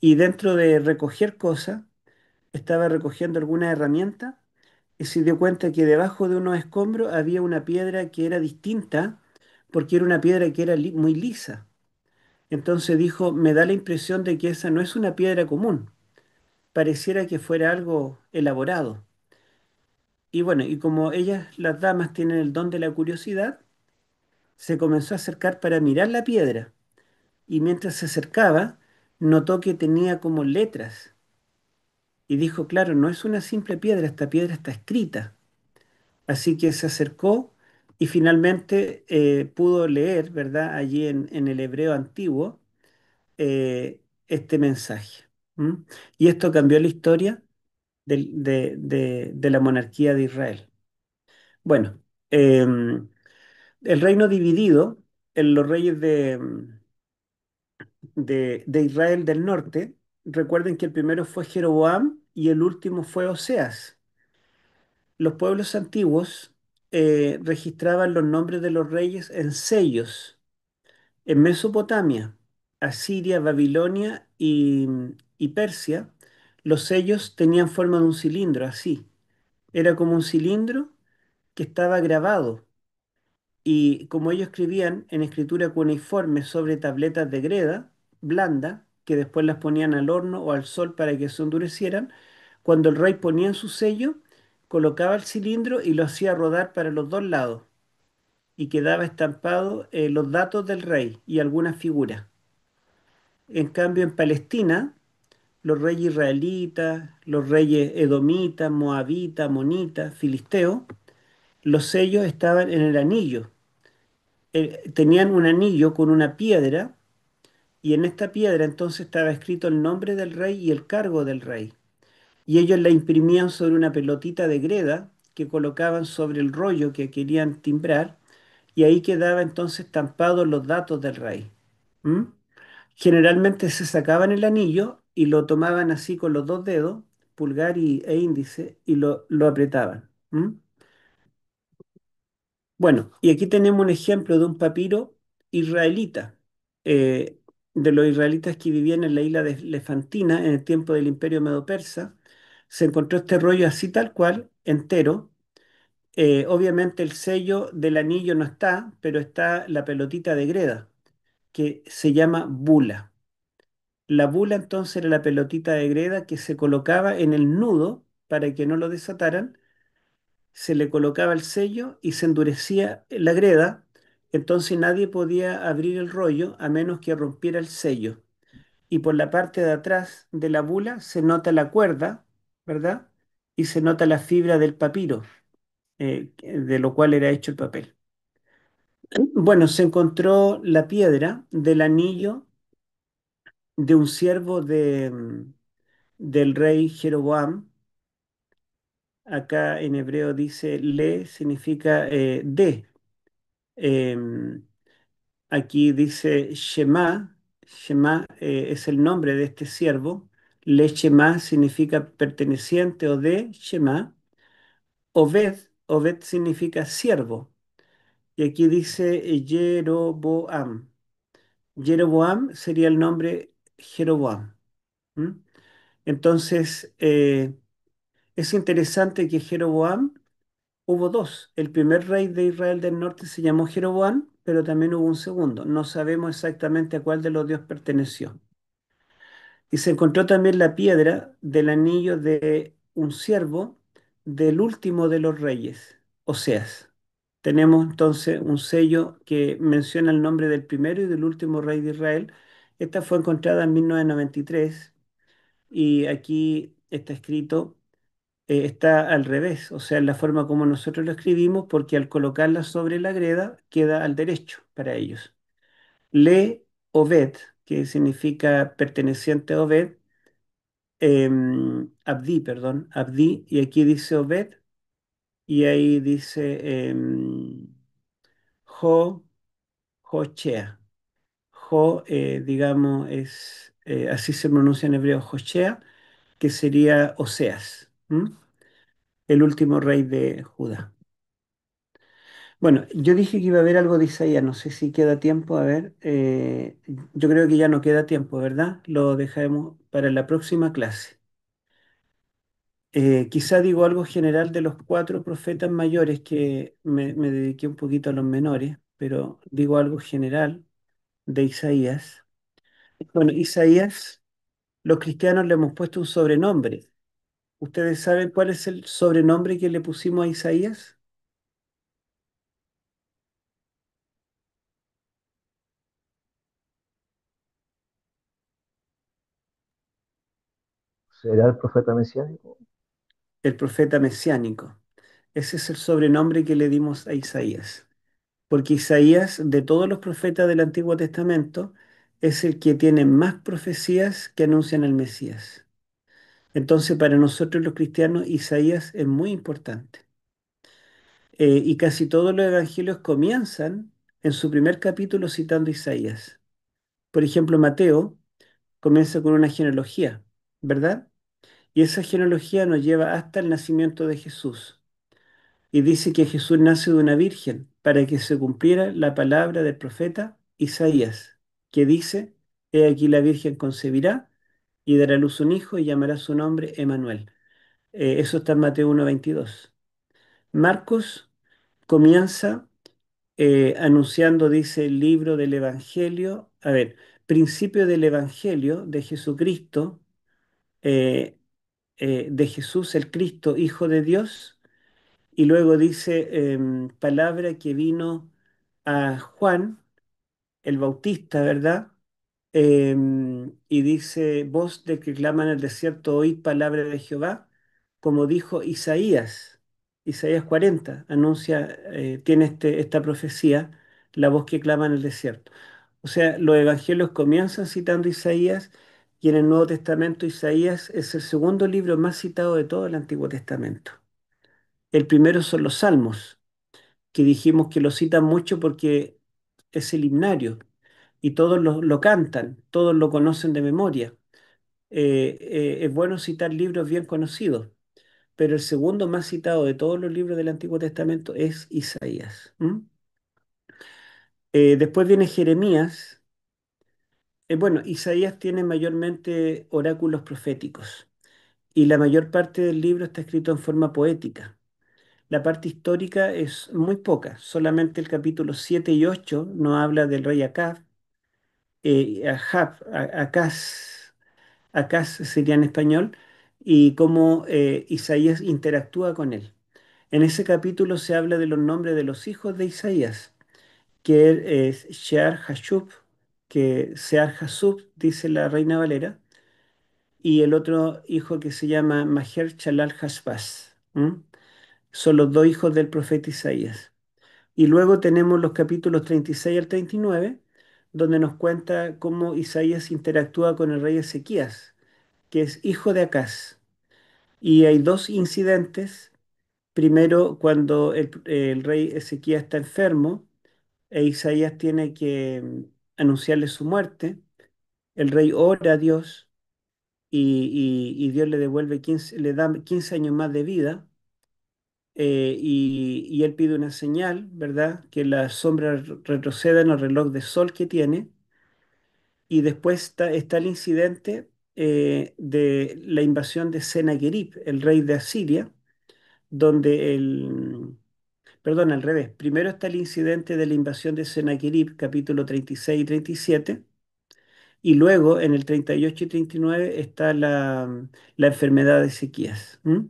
Y dentro de recoger cosas, estaba recogiendo alguna herramienta y se dio cuenta que debajo de unos escombros había una piedra que era distinta porque era una piedra que era muy lisa. Entonces dijo, me da la impresión de que esa no es una piedra común, pareciera que fuera algo elaborado. Y bueno, y como ellas, las damas, tienen el don de la curiosidad, se comenzó a acercar para mirar la piedra y mientras se acercaba, notó que tenía como letras y dijo, claro, no es una simple piedra, esta piedra está escrita. Así que se acercó y finalmente pudo leer, ¿verdad? Allí en el hebreo antiguo, este mensaje. ¿M? Y esto cambió la historia de la monarquía de Israel. Bueno, el reino dividido en los reyes de Israel del norte, recuerden que el primero fue Jeroboam y el último fue Oseas. Los pueblos antiguos registraban los nombres de los reyes en sellos. En Mesopotamia, Asiria, Babilonia y Persia, los sellos tenían forma de un cilindro, así. Era como un cilindro que estaba grabado. Y como ellos escribían en escritura cuneiforme sobre tabletas de greda blanda, que después las ponían al horno o al sol para que se endurecieran, cuando el rey ponía en su sello, colocaba el cilindro y lo hacía rodar para los dos lados y quedaba estampado los datos del rey y algunas figuras. En cambio, en Palestina, los reyes israelitas, los reyes edomitas, moabitas, amonitas, filisteos, los sellos estaban en el anillo. Tenían un anillo con una piedra y en esta piedra entonces estaba escrito el nombre del rey y el cargo del rey. Y ellos la imprimían sobre una pelotita de greda que colocaban sobre el rollo que querían timbrar y ahí quedaba entonces estampados los datos del rey. ¿M? Generalmente se sacaban el anillo y lo tomaban así con los dos dedos, pulgar e índice, y lo apretaban. ¿M? Bueno, y aquí tenemos un ejemplo de un papiro israelita, eh, de los israelitas que vivían en la isla de Lefantina en el tiempo del Imperio Medo-Persa. Se encontró este rollo así tal cual, entero. Obviamente el sello del anillo no está, pero está la pelotita de greda, que se llama bula. La bula entonces era la pelotita de greda que se colocaba en el nudo para que no lo desataran, se le colocaba el sello y se endurecía la greda Entonces nadie podía abrir el rollo a menos que rompiera el sello. Y por la parte de atrás de la bula se nota la cuerda, ¿verdad? Y se nota la fibra del papiro, de lo cual era hecho el papel. Bueno, se encontró la piedra del anillo de un siervo del rey Jeroboam. Acá en hebreo dice le, significa de. Em, Aquí dice Shema. Shema es el nombre de este siervo. Le Shema significa perteneciente o de Shema. Obed, Obed significa siervo. Y aquí dice Jeroboam. Jeroboam sería el nombre Jeroboam. ¿M? Entonces, es interesante que Jeroboam hubo dos. El primer rey de Israel del norte se llamó Jeroboam, pero también hubo un segundo. No sabemos exactamente a cuál de los dios perteneció. Y se encontró también la piedra del anillo de un siervo del último de los reyes, Oseas. Tenemos entonces un sello que menciona el nombre del primero y del último rey de Israel. Esta fue encontrada en 1993 y aquí está escrito, está al revés, o sea, en la forma como nosotros lo escribimos, porque al colocarla sobre la greda queda al derecho para ellos. Le Obed, que significa perteneciente a Obed, Abdi, perdón, Abdi, y aquí dice Obed, y ahí dice Jo, Jochea. Jo, digamos, así se pronuncia en hebreo, Jochea, que sería Oseas, ¿m? El último rey de Judá. Bueno, yo dije que iba a haber algo de Isaías, no sé si queda tiempo, a ver, yo creo que ya no queda tiempo, ¿verdad? Lo dejaremos para la próxima clase. Quizá digo algo general de los cuatro profetas mayores que me dediqué un poquito a los menores, pero digo algo general de Isaías. Bueno, Isaías, los cristianos le hemos puesto un sobrenombre. ¿Ustedes saben cuál es el sobrenombre que le pusimos a Isaías? ¿Será el profeta mesiánico? El profeta mesiánico. Ese es el sobrenombre que le dimos a Isaías. Porque Isaías, de todos los profetas del Antiguo Testamento, es el que tiene más profecías que anuncian al Mesías. Entonces, para nosotros los cristianos, Isaías es muy importante. Y casi todos los evangelios comienzan en su primer capítulo citando a Isaías. Por ejemplo, Mateo comienza con una genealogía, ¿verdad? Y esa genealogía nos lleva hasta el nacimiento de Jesús. Y dice que Jesús nace de una virgen para que se cumpliera la palabra del profeta Isaías, que dice, He aquí la virgen concebirá y dará a luz un hijo y llamará su nombre Emanuel. Eso está en Mateo 1:22. Marcos comienza anunciando, dice el libro del Evangelio, a ver, principio del Evangelio de Jesucristo, eh, de Jesús el Cristo, Hijo de Dios, y luego dice palabra que vino a Juan el Bautista, ¿verdad? Y dice, voz de que clama en el desierto, oíd palabra de Jehová, como dijo Isaías. Isaías 40 anuncia, tiene esta profecía, la voz que clama en el desierto. O sea, los evangelios comienzan citando a Isaías y en el Nuevo Testamento Isaías es el segundo libro más citado de todo el Antiguo Testamento. El primero son los Salmos, que dijimos que lo citan mucho porque es el himnario y todos lo cantan, todos lo conocen de memoria. Es bueno citar libros bien conocidos, pero el segundo más citado de todos los libros del Antiguo Testamento es Isaías. ¿M? Después viene Jeremías. Bueno, Isaías tiene mayormente oráculos proféticos y la mayor parte del libro está escrito en forma poética. La parte histórica es muy poca, solamente el capítulo 7 y 8 nos habla del rey Acab, Acaz, Acaz sería en español, y cómo Isaías interactúa con él. En ese capítulo se habla de los nombres de los hijos de Isaías, que es Shear Hashub, que Sear Hashub, dice la Reina Valera, y el otro hijo que se llama Maher Shalal Hashbaz. ¿M? Son los dos hijos del profeta Isaías. Y luego tenemos los capítulos 36 al 39, donde nos cuenta cómo Isaías interactúa con el rey Ezequías, que es hijo de Acaz. Y hay dos incidentes. Primero, cuando el rey Ezequías está enfermo e Isaías tiene que anunciarle su muerte, el rey ora a Dios y Dios le devuelve 15, le da 15 años más de vida. Y él pide una señal, ¿verdad? Que las sombras retrocedan al reloj de sol que tiene. Y después está el incidente de la invasión de Sennacherib, el rey de Asiria, donde perdón, al revés. Primero está el incidente de la invasión de Sennacherib, capítulo 36 y 37, y luego en el 38 y 39 está la enfermedad de Ezequías. ¿M?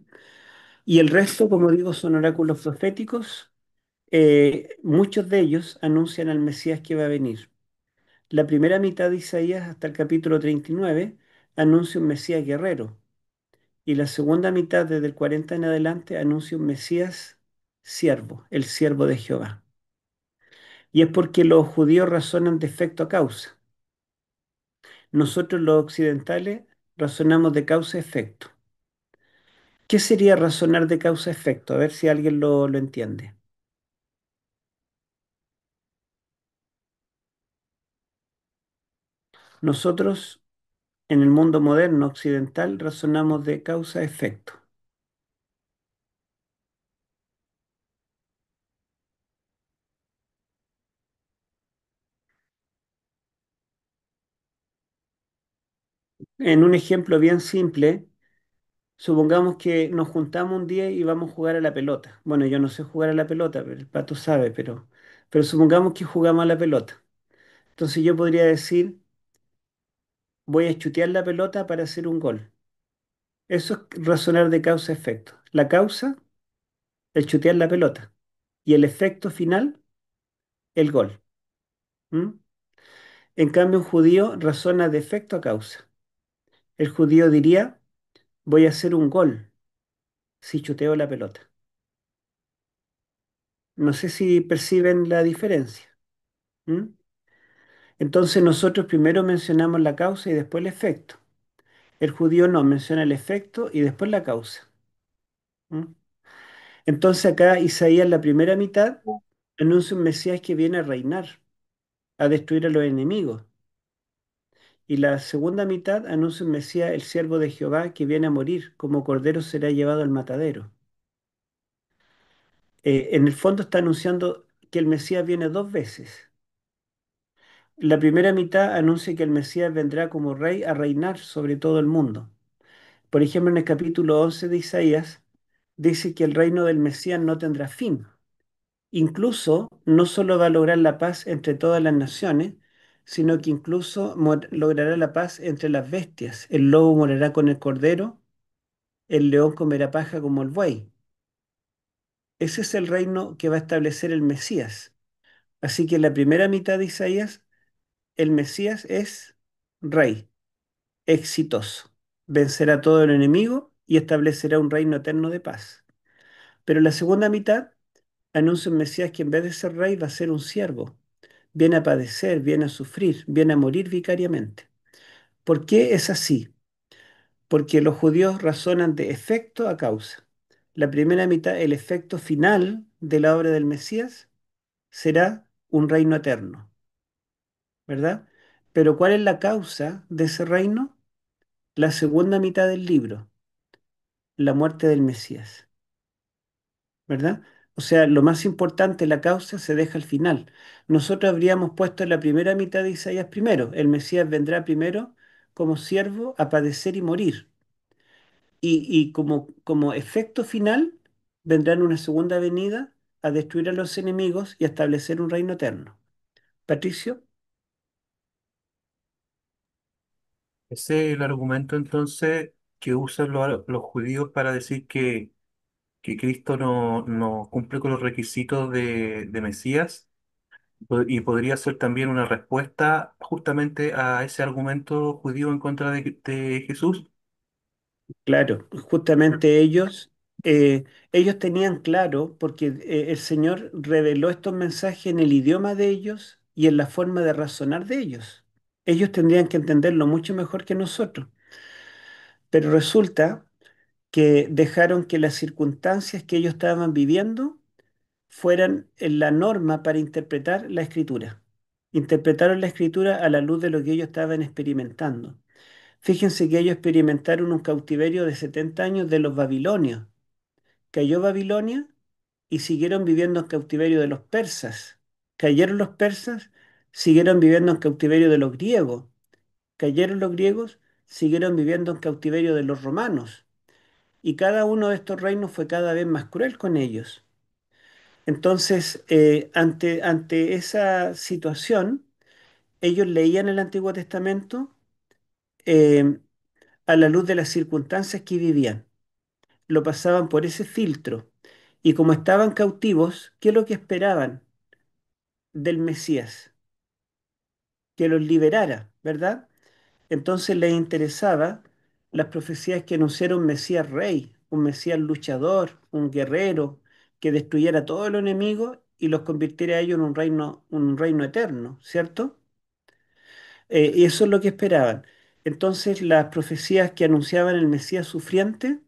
Y el resto, como digo, son oráculos proféticos. Muchos de ellos anuncian al Mesías que va a venir. La primera mitad de Isaías, hasta el capítulo 39, anuncia un Mesías guerrero. Y la segunda mitad, desde el 40 en adelante, anuncia un Mesías siervo, el siervo de Jehová. Y es porque los judíos razonan de efecto a causa. Nosotros los occidentales razonamos de causa a efecto. ¿Qué sería razonar de causa a efecto? A ver si alguien lo entiende. Nosotros, en el mundo moderno occidental, razonamos de causa a efecto. En un ejemplo bien simple, supongamos que nos juntamos un día y vamos a jugar a la pelota. Bueno, yo no sé jugar a la pelota, pero el pato sabe, pero supongamos que jugamos a la pelota. Entonces yo podría decir, voy a chutear la pelota para hacer un gol. Eso es razonar de causa a efecto. La causa, el chutear la pelota. Y el efecto final, el gol. ¿M? En cambio, un judío razona de efecto a causa. El judío diría, voy a hacer un gol si chuteo la pelota. No sé si perciben la diferencia. ¿M? Entonces nosotros primero mencionamos la causa y después el efecto. El judío no menciona el efecto y después la causa. ¿M? Entonces acá Isaías, la primera mitad, anuncia un Mesías que viene a reinar, a destruir a los enemigos. Y la segunda mitad anuncia un Mesías, el siervo de Jehová, que viene a morir, como cordero será llevado al matadero. En el fondo está anunciando que el Mesías viene dos veces. La primera mitad anuncia que el Mesías vendrá como rey a reinar sobre todo el mundo. Por ejemplo, en el capítulo 11 de Isaías dice que el reino del Mesías no tendrá fin. Incluso no solo va a lograr la paz entre todas las naciones, sino que incluso logrará la paz entre las bestias. El lobo morará con el cordero, el león comerá paja como el buey. Ese es el reino que va a establecer el Mesías. Así que en la primera mitad de Isaías, el Mesías es rey, exitoso. Vencerá a todo el enemigo y establecerá un reino eterno de paz. Pero en la segunda mitad anuncia un Mesías que en vez de ser rey va a ser un siervo. Viene a padecer, viene a sufrir, viene a morir vicariamente. ¿Por qué es así? Porque los judíos razonan de efecto a causa. La primera mitad, el efecto final de la obra del Mesías, será un reino eterno, ¿verdad? Pero ¿cuál es la causa de ese reino? La segunda mitad del libro, la muerte del Mesías, ¿verdad? O sea, lo más importante, la causa, se deja al final. Nosotros habríamos puesto en la primera mitad de Isaías primero. El Mesías vendrá primero como siervo a padecer y morir. Y como efecto final, vendrá en una segunda venida a destruir a los enemigos y a establecer un reino eterno. Patricio, Ese es el argumento entonces que usan los judíos para decir que Cristo no cumple con los requisitos de Mesías. Y podría ser también una respuesta justamente a ese argumento judío en contra de Jesús. Claro, justamente ellos tenían claro, porque el Señor reveló estos mensajes en el idioma de ellos y en la forma de razonar de ellos. Ellos tendrían que entenderlo mucho mejor que nosotros, pero resulta que dejaron que las circunstancias que ellos estaban viviendo fueran la norma para interpretar la escritura. Interpretaron la escritura a la luz de lo que ellos estaban experimentando. Fíjense que ellos experimentaron un cautiverio de 70 años de los babilonios. Cayó Babilonia y siguieron viviendo en cautiverio de los persas. Cayeron los persas, siguieron viviendo en cautiverio de los griegos. Cayeron los griegos, siguieron viviendo en cautiverio de los romanos. Y cada uno de estos reinos fue cada vez más cruel con ellos. Entonces, ante esa situación, ellos leían el Antiguo Testamento eh, a la luz de las circunstancias que vivían. Lo pasaban por ese filtro. Y como estaban cautivos, ¿qué es lo que esperaban del Mesías? Que los liberara, ¿verdad? Entonces les interesaba las profecías que anunciaron un Mesías rey, un Mesías luchador, un guerrero, que destruyera a todos los enemigos y los convirtiera a ellos en un reino eterno, ¿cierto? Y eso es lo que esperaban. Entonces las profecías que anunciaban el Mesías sufriente,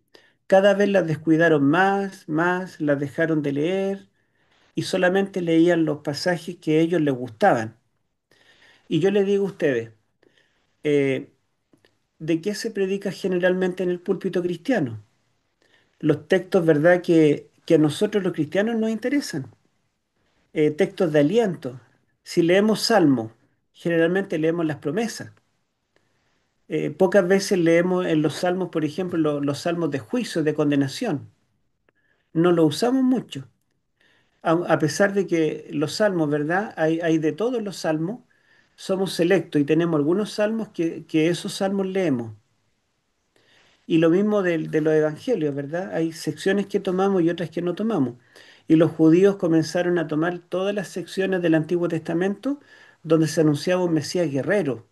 cada vez las descuidaron más, las dejaron de leer y solamente leían los pasajes que a ellos les gustaban. Y yo les digo a ustedes, eh, ¿de qué se predica generalmente en el púlpito cristiano? Los textos, ¿verdad?, que a nosotros los cristianos nos interesan. Textos de aliento. Si leemos Salmos, generalmente leemos las promesas. Pocas veces leemos en los salmos, por ejemplo, los salmos de juicio, de condenación. No lo usamos mucho. A pesar de que los salmos, ¿verdad? Hay de todos los salmos, somos selectos y tenemos algunos salmos que esos salmos leemos. Y lo mismo de los evangelios, ¿verdad? Hay secciones que tomamos y otras que no tomamos. Y los judíos comenzaron a tomar todas las secciones del Antiguo Testamento donde se anunciaba un Mesías guerrero,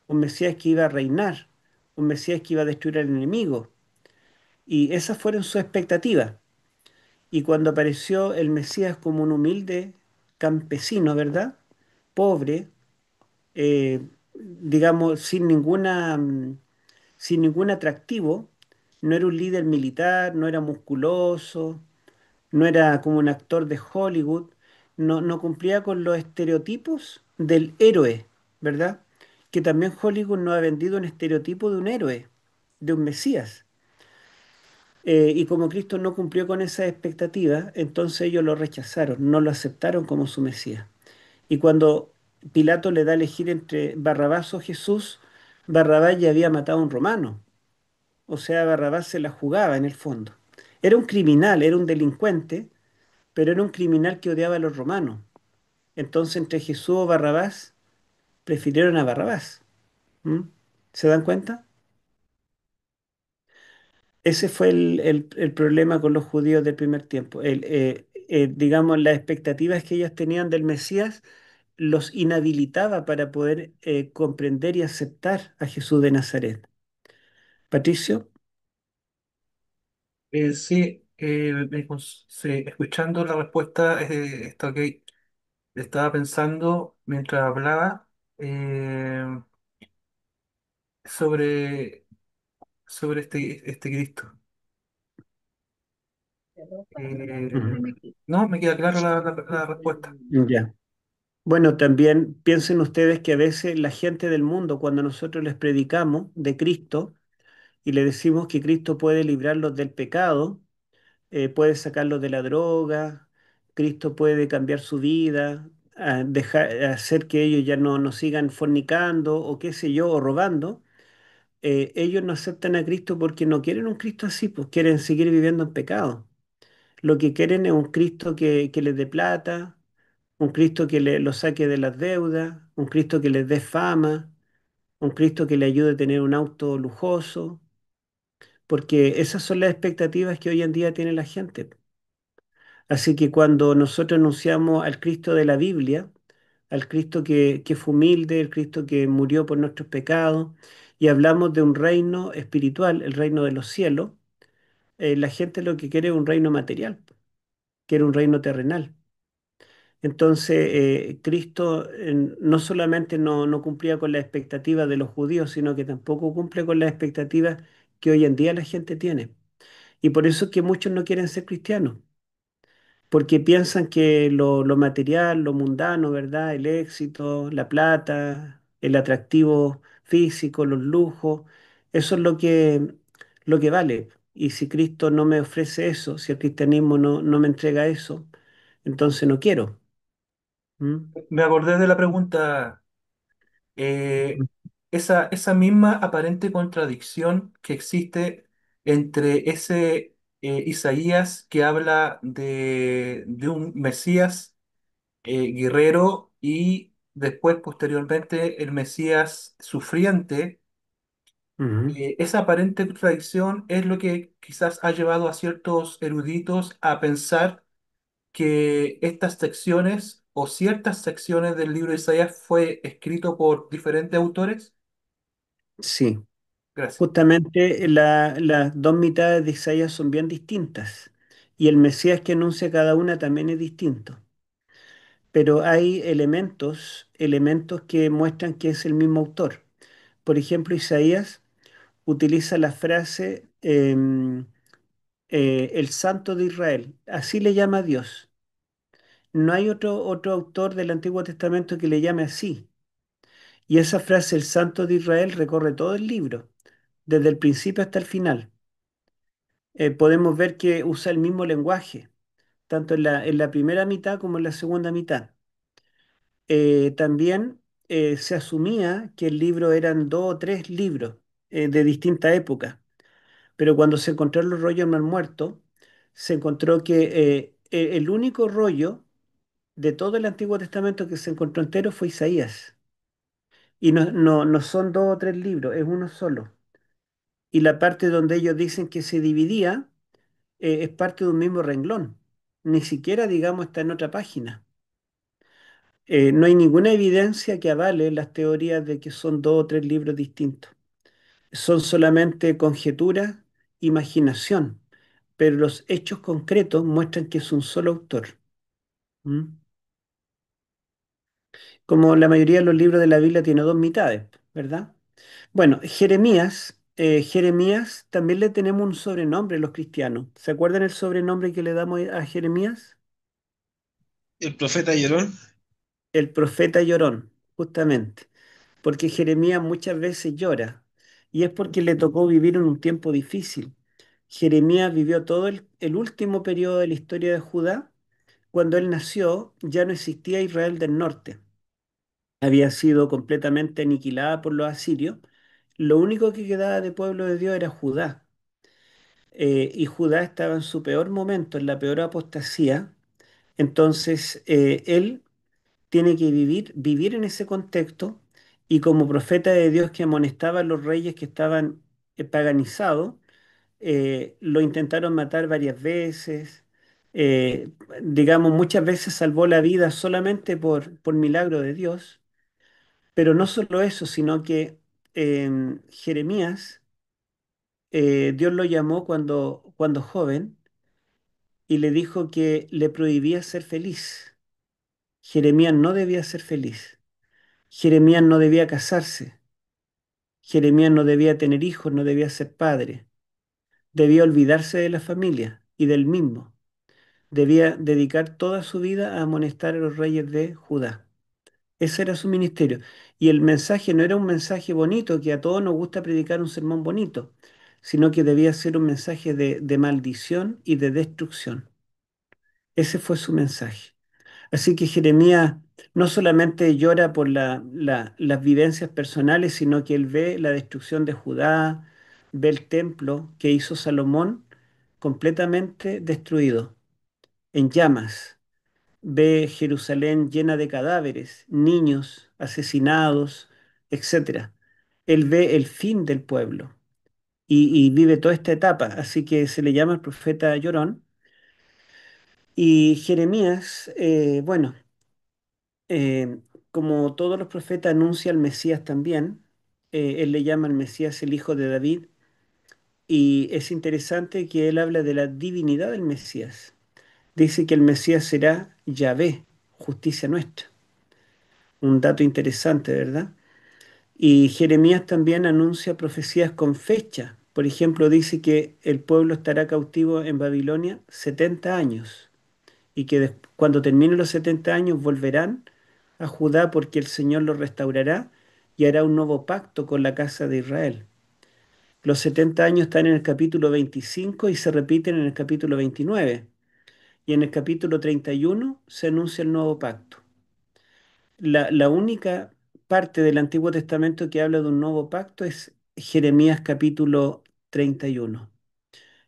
un Mesías que iba a reinar, un Mesías que iba a destruir al enemigo. Y esas fueron sus expectativas. Y cuando apareció el Mesías como un humilde campesino, ¿verdad? Pobre, digamos, sin ningún atractivo, no era un líder militar, no era musculoso, no era como un actor de Hollywood, no cumplía con los estereotipos del héroe, ¿verdad? Que también Hollywood nos ha vendido un estereotipo de un héroe, de un Mesías. Y como Cristo no cumplió con esas expectativas, entonces ellos lo rechazaron, no lo aceptaron como su Mesías. Y cuando Pilato le da a elegir entre Barrabás o Jesús, Barrabás ya había matado a un romano. O sea, Barrabás se la jugaba en el fondo. Era un criminal, era un delincuente, pero era un criminal que odiaba a los romanos. Entonces, entre Jesús o Barrabás, prefirieron a Barrabás. ¿Mm? ¿Se dan cuenta? Ese fue el problema con los judíos del primer tiempo. Digamos, las expectativas que ellos tenían del Mesías los inhabilitaba para poder comprender y aceptar a Jesús de Nazaret. Patricio. Sí, sí, escuchando la respuesta, está ok. Estaba pensando mientras hablaba eh, sobre, sobre este Cristo. Ujú. No, me queda clara la respuesta. Ya. Bueno, también piensen ustedes que a veces la gente del mundo, cuando nosotros les predicamos de Cristo y le decimos que Cristo puede librarlos del pecado, puede sacarlos de la droga, Cristo puede cambiar su vida, hacer que ellos ya no sigan fornicando o qué sé yo, o robando, ellos no aceptan a Cristo porque no quieren un Cristo así, pues quieren seguir viviendo en pecado. Lo que quieren es un Cristo que les dé plata, un Cristo que los saque de las deudas, un Cristo que les dé fama, un Cristo que le ayude a tener un auto lujoso, porque esas son las expectativas que hoy en día tiene la gente. Así que cuando nosotros anunciamos al Cristo de la Biblia, al Cristo que fue humilde, el Cristo que murió por nuestros pecados, y hablamos de un reino espiritual, el reino de los cielos. La gente lo que quiere es un reino material, quiere un reino terrenal. Entonces, Cristo no solamente no cumplía con las expectativas de los judíos, sino que tampoco cumple con las expectativas que hoy en día la gente tiene. Y por eso es que muchos no quieren ser cristianos, porque piensan que lo material, lo mundano, ¿verdad? El éxito, la plata, el atractivo físico, los lujos, eso es lo que vale. Y si Cristo no me ofrece eso, si el cristianismo no me entrega eso, entonces no quiero. ¿Mm? Me acordé de la pregunta, eh, esa misma aparente contradicción que existe entre ese Isaías que habla de un Mesías guerrero y después, posteriormente, el Mesías sufriente. Ujú. Esa aparente contradicción es lo que quizás ha llevado a ciertos eruditos a pensar que estas secciones o ciertas secciones del libro de Isaías fue escrito por diferentes autores. Sí, Gracias. justamente las dos mitades de Isaías son bien distintas y el Mesías que anuncia cada una también es distinto, pero hay elementos que muestran que es el mismo autor. Por ejemplo, Isaías utiliza la frase el Santo de Israel, así le llama a Dios. No hay otro autor del Antiguo Testamento que le llame así. Y esa frase, el Santo de Israel, recorre todo el libro, desde el principio hasta el final. Podemos ver que usa el mismo lenguaje, tanto en la primera mitad como en la segunda mitad. También se asumía que el libro eran dos o tres libros de distinta época, pero cuando se encontraron los rollos del Mar Muerto, se encontró que el único rollo de todo el Antiguo Testamento que se encontró entero fue Isaías. Y no son dos o tres libros, es uno solo. Y la parte donde ellos dicen que se dividía es parte de un mismo renglón. Ni siquiera, digamos, está en otra página. No hay ninguna evidencia que avale las teorías de que son dos o tres libros distintos. Son solamente conjeturas, imaginación, pero los hechos concretos muestran que es un solo autor. ¿Mm? Como la mayoría de los libros de la Biblia tiene dos mitades, ¿verdad? Bueno, Jeremías también le tenemos un sobrenombre los cristianos. ¿Se acuerdan el sobrenombre que le damos a Jeremías? El profeta llorón. El profeta llorón, justamente, porque Jeremías muchas veces llora y es porque le tocó vivir en un tiempo difícil. Jeremías vivió todo el último periodo de la historia de Judá. Cuando él nació, ya no existía Israel del norte. Había sido completamente aniquilada por los asirios. Lo único que quedaba de pueblo de Dios era Judá. Y Judá estaba en su peor momento, en la peor apostasía. Entonces, él tiene que vivir en ese contexto y como profeta de Dios que amonestaba a los reyes que estaban paganizados, lo intentaron matar varias veces. eh, digamos, muchas veces salvó la vida solamente por milagro de Dios, pero no solo eso, sino que Jeremías, Dios lo llamó cuando joven y le dijo que le prohibía ser feliz. Jeremías no debía ser feliz. Jeremías no debía casarse. Jeremías no debía tener hijos, no debía ser padre. Debía olvidarse de la familia y del mismo. Debía dedicar toda su vida a amonestar a los reyes de Judá. Ese era su ministerio. Y el mensaje no era un mensaje bonito, que a todos nos gusta predicar un sermón bonito, sino que debía ser un mensaje de maldición y de destrucción. Ese fue su mensaje. Así que Jeremías no solamente llora por las vivencias personales, sino que él ve la destrucción de Judá, ve el templo que hizo Salomón completamente destruido, en llamas, ve Jerusalén llena de cadáveres, niños asesinados, etcétera. Él ve el fin del pueblo y vive toda esta etapa, así que se le llama el profeta llorón. Y Jeremías, bueno. como todos los profetas, anuncia al Mesías también. Él le llama al Mesías el hijo de David. Y es interesante que él habla de la divinidad del Mesías. Dice que el Mesías será Yahvé, justicia nuestra. Un dato interesante, ¿verdad? Y Jeremías también anuncia profecías con fecha. Por ejemplo, dice que el pueblo estará cautivo en Babilonia 70 años y que cuando terminen los 70 años volverán a Judá porque el Señor los restaurará y hará un nuevo pacto con la casa de Israel. Los 70 años están en el capítulo 25 y se repiten en el capítulo 29. Y en el capítulo 31 se anuncia el nuevo pacto. La única parte del Antiguo Testamento que habla de un nuevo pacto es Jeremías capítulo 31.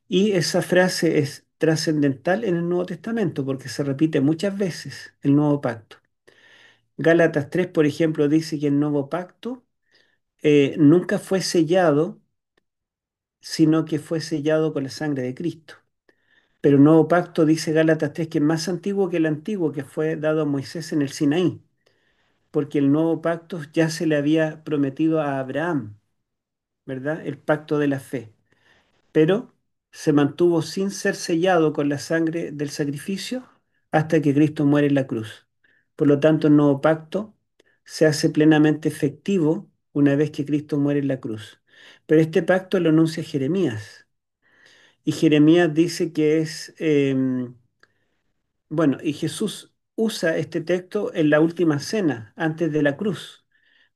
Y esa frase es trascendental en el Nuevo Testamento porque se repite muchas veces el nuevo pacto. Gálatas 3, por ejemplo, dice que el nuevo pacto nunca fue sellado, sino que fue sellado con la sangre de Cristo. Pero el nuevo pacto, dice Gálatas 3, que es más antiguo que el antiguo que fue dado a Moisés en el Sinaí, porque el nuevo pacto ya se le había prometido a Abraham, ¿verdad? El pacto de la fe, pero se mantuvo sin ser sellado con la sangre del sacrificio hasta que Cristo muere en la cruz. Por lo tanto, el nuevo pacto se hace plenamente efectivo una vez que Cristo muere en la cruz. Pero este pacto lo anuncia Jeremías. Y Jeremías dice que es, bueno, y Jesús usa este texto en la última cena, antes de la cruz.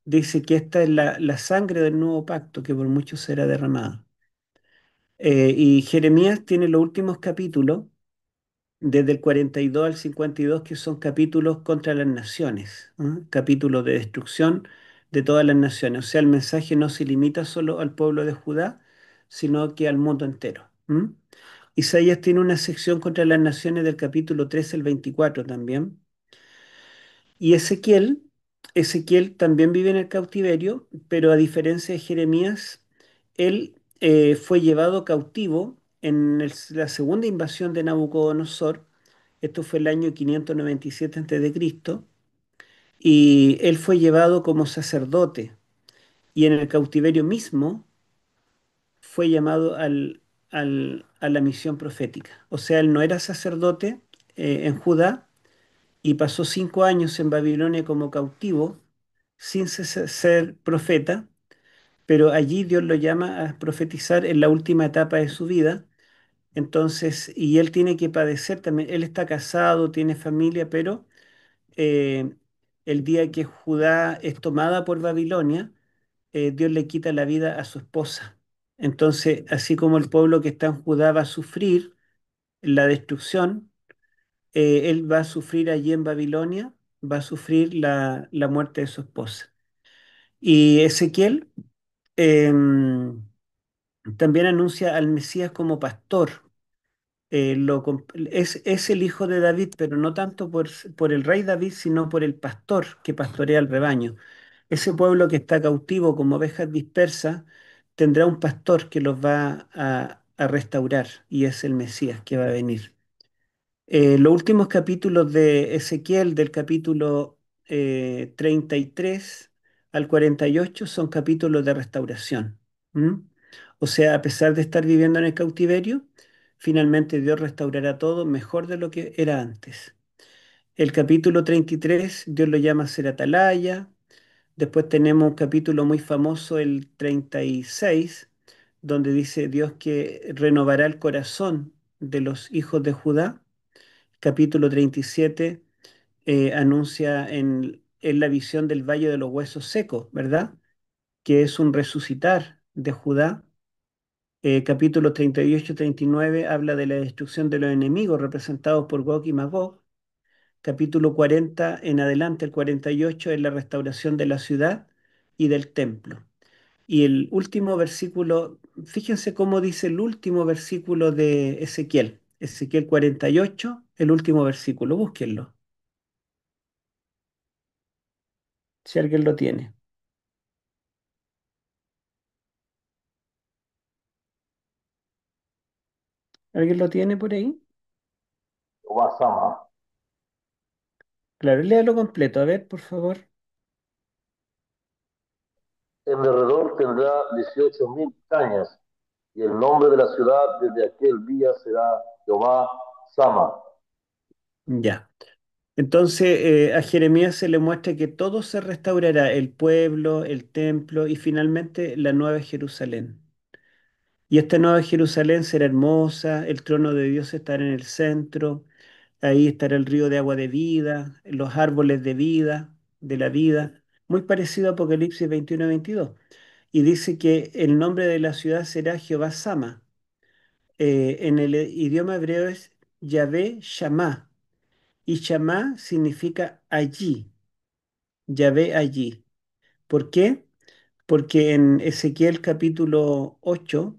Dice que esta es la sangre del nuevo pacto que por muchos será derramada. Y Jeremías tiene los últimos capítulos, desde el 42 al 52, que son capítulos contra las naciones, ¿ah? Capítulos de destrucción de todas las naciones. O sea, el mensaje no se limita solo al pueblo de Judá, sino que al mundo entero. Isaías tiene una sección contra las naciones del capítulo 13 al 24 también. Y Ezequiel también vive en el cautiverio, pero a diferencia de Jeremías, él fue llevado cautivo en la segunda invasión de Nabucodonosor. Esto fue el año 597 a.C. Y él fue llevado como sacerdote. Y en el cautiverio mismo fue llamado a la misión profética. O sea, él no era sacerdote en Judá y pasó 5 años en Babilonia como cautivo sin ser profeta, pero allí Dios lo llama a profetizar en la última etapa de su vida. Entonces, y él tiene que padecer también, él está casado, tiene familia, pero eh, el día que Judá es tomada por Babilonia, Dios le quita la vida a su esposa. Entonces, así como el pueblo que está en Judá va a sufrir la destrucción, él va a sufrir allí en Babilonia, va a sufrir la muerte de su esposa. Y Ezequiel em, también anuncia al Mesías como pastor. Es el hijo de David, pero no tanto por el rey David, sino por el pastor que pastorea el rebaño. Ese pueblo que está cautivo como ovejas dispersas tendrá un pastor que los va a restaurar y es el Mesías que va a venir. Los últimos capítulos de Ezequiel, del capítulo 33 al 48, son capítulos de restauración. ¿M? O sea, a pesar de estar viviendo en el cautiverio, finalmente Dios restaurará todo mejor de lo que era antes. El capítulo 33, Dios lo llama a ser atalaya. Después tenemos un capítulo muy famoso, el 36, donde dice Dios que renovará el corazón de los hijos de Judá. Capítulo 37 anuncia en la visión del Valle de los Huesos Secos, ¿verdad? Que es un resucitar de Judá. Capítulos 38 y 39 habla de la destrucción de los enemigos representados por Gog y Magog. Capítulo 40 en adelante, el 48, es la restauración de la ciudad y del templo. Y el último versículo, fíjense cómo dice el último versículo de Ezequiel. Ezequiel 48, el último versículo, búsquenlo, si alguien lo tiene. ¿Alguien lo tiene por ahí? Jehová Sama. Claro, léalo completo, a ver, por favor. en derredor tendrá 18.000 cañas, y el nombre de la ciudad desde aquel día será Jehová Sama. Ya. Entonces, a Jeremías se le muestra que todo se restaurará, el pueblo, el templo y finalmente la nueva Jerusalén. Y esta nueva Jerusalén será hermosa, el trono de Dios estará en el centro, ahí estará el río de agua de vida, los árboles de vida, de la vida, muy parecido a Apocalipsis 21-22. Y dice que el nombre de la ciudad será Jehová Sama. En el idioma hebreo es Yahvé Shammah, y Shammah significa allí, Yahvé allí. ¿Por qué? Porque en Ezequiel capítulo 8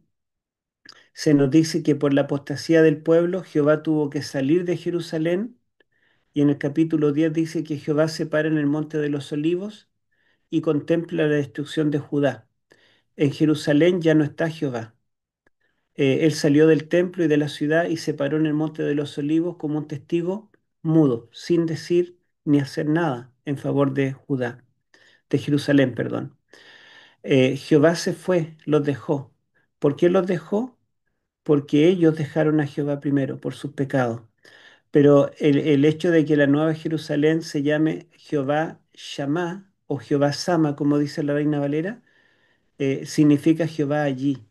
se nos dice que por la apostasía del pueblo Jehová tuvo que salir de Jerusalén, y en el capítulo 10 dice que Jehová se para en el monte de los olivos y contempla la destrucción de Judá. En Jerusalén ya no está Jehová. Él salió del templo y de la ciudad y se paró en el monte de los olivos como un testigo mudo, sin decir ni hacer nada en favor de Judá, de Jerusalén, perdón. Jehová se fue, los dejó. ¿Por qué los dejó? Porque ellos dejaron a Jehová primero por sus pecados. Pero el hecho de que la nueva Jerusalén se llame Jehová Shammah o Jehová Sama, como dice la Reina Valera, significa Jehová allí.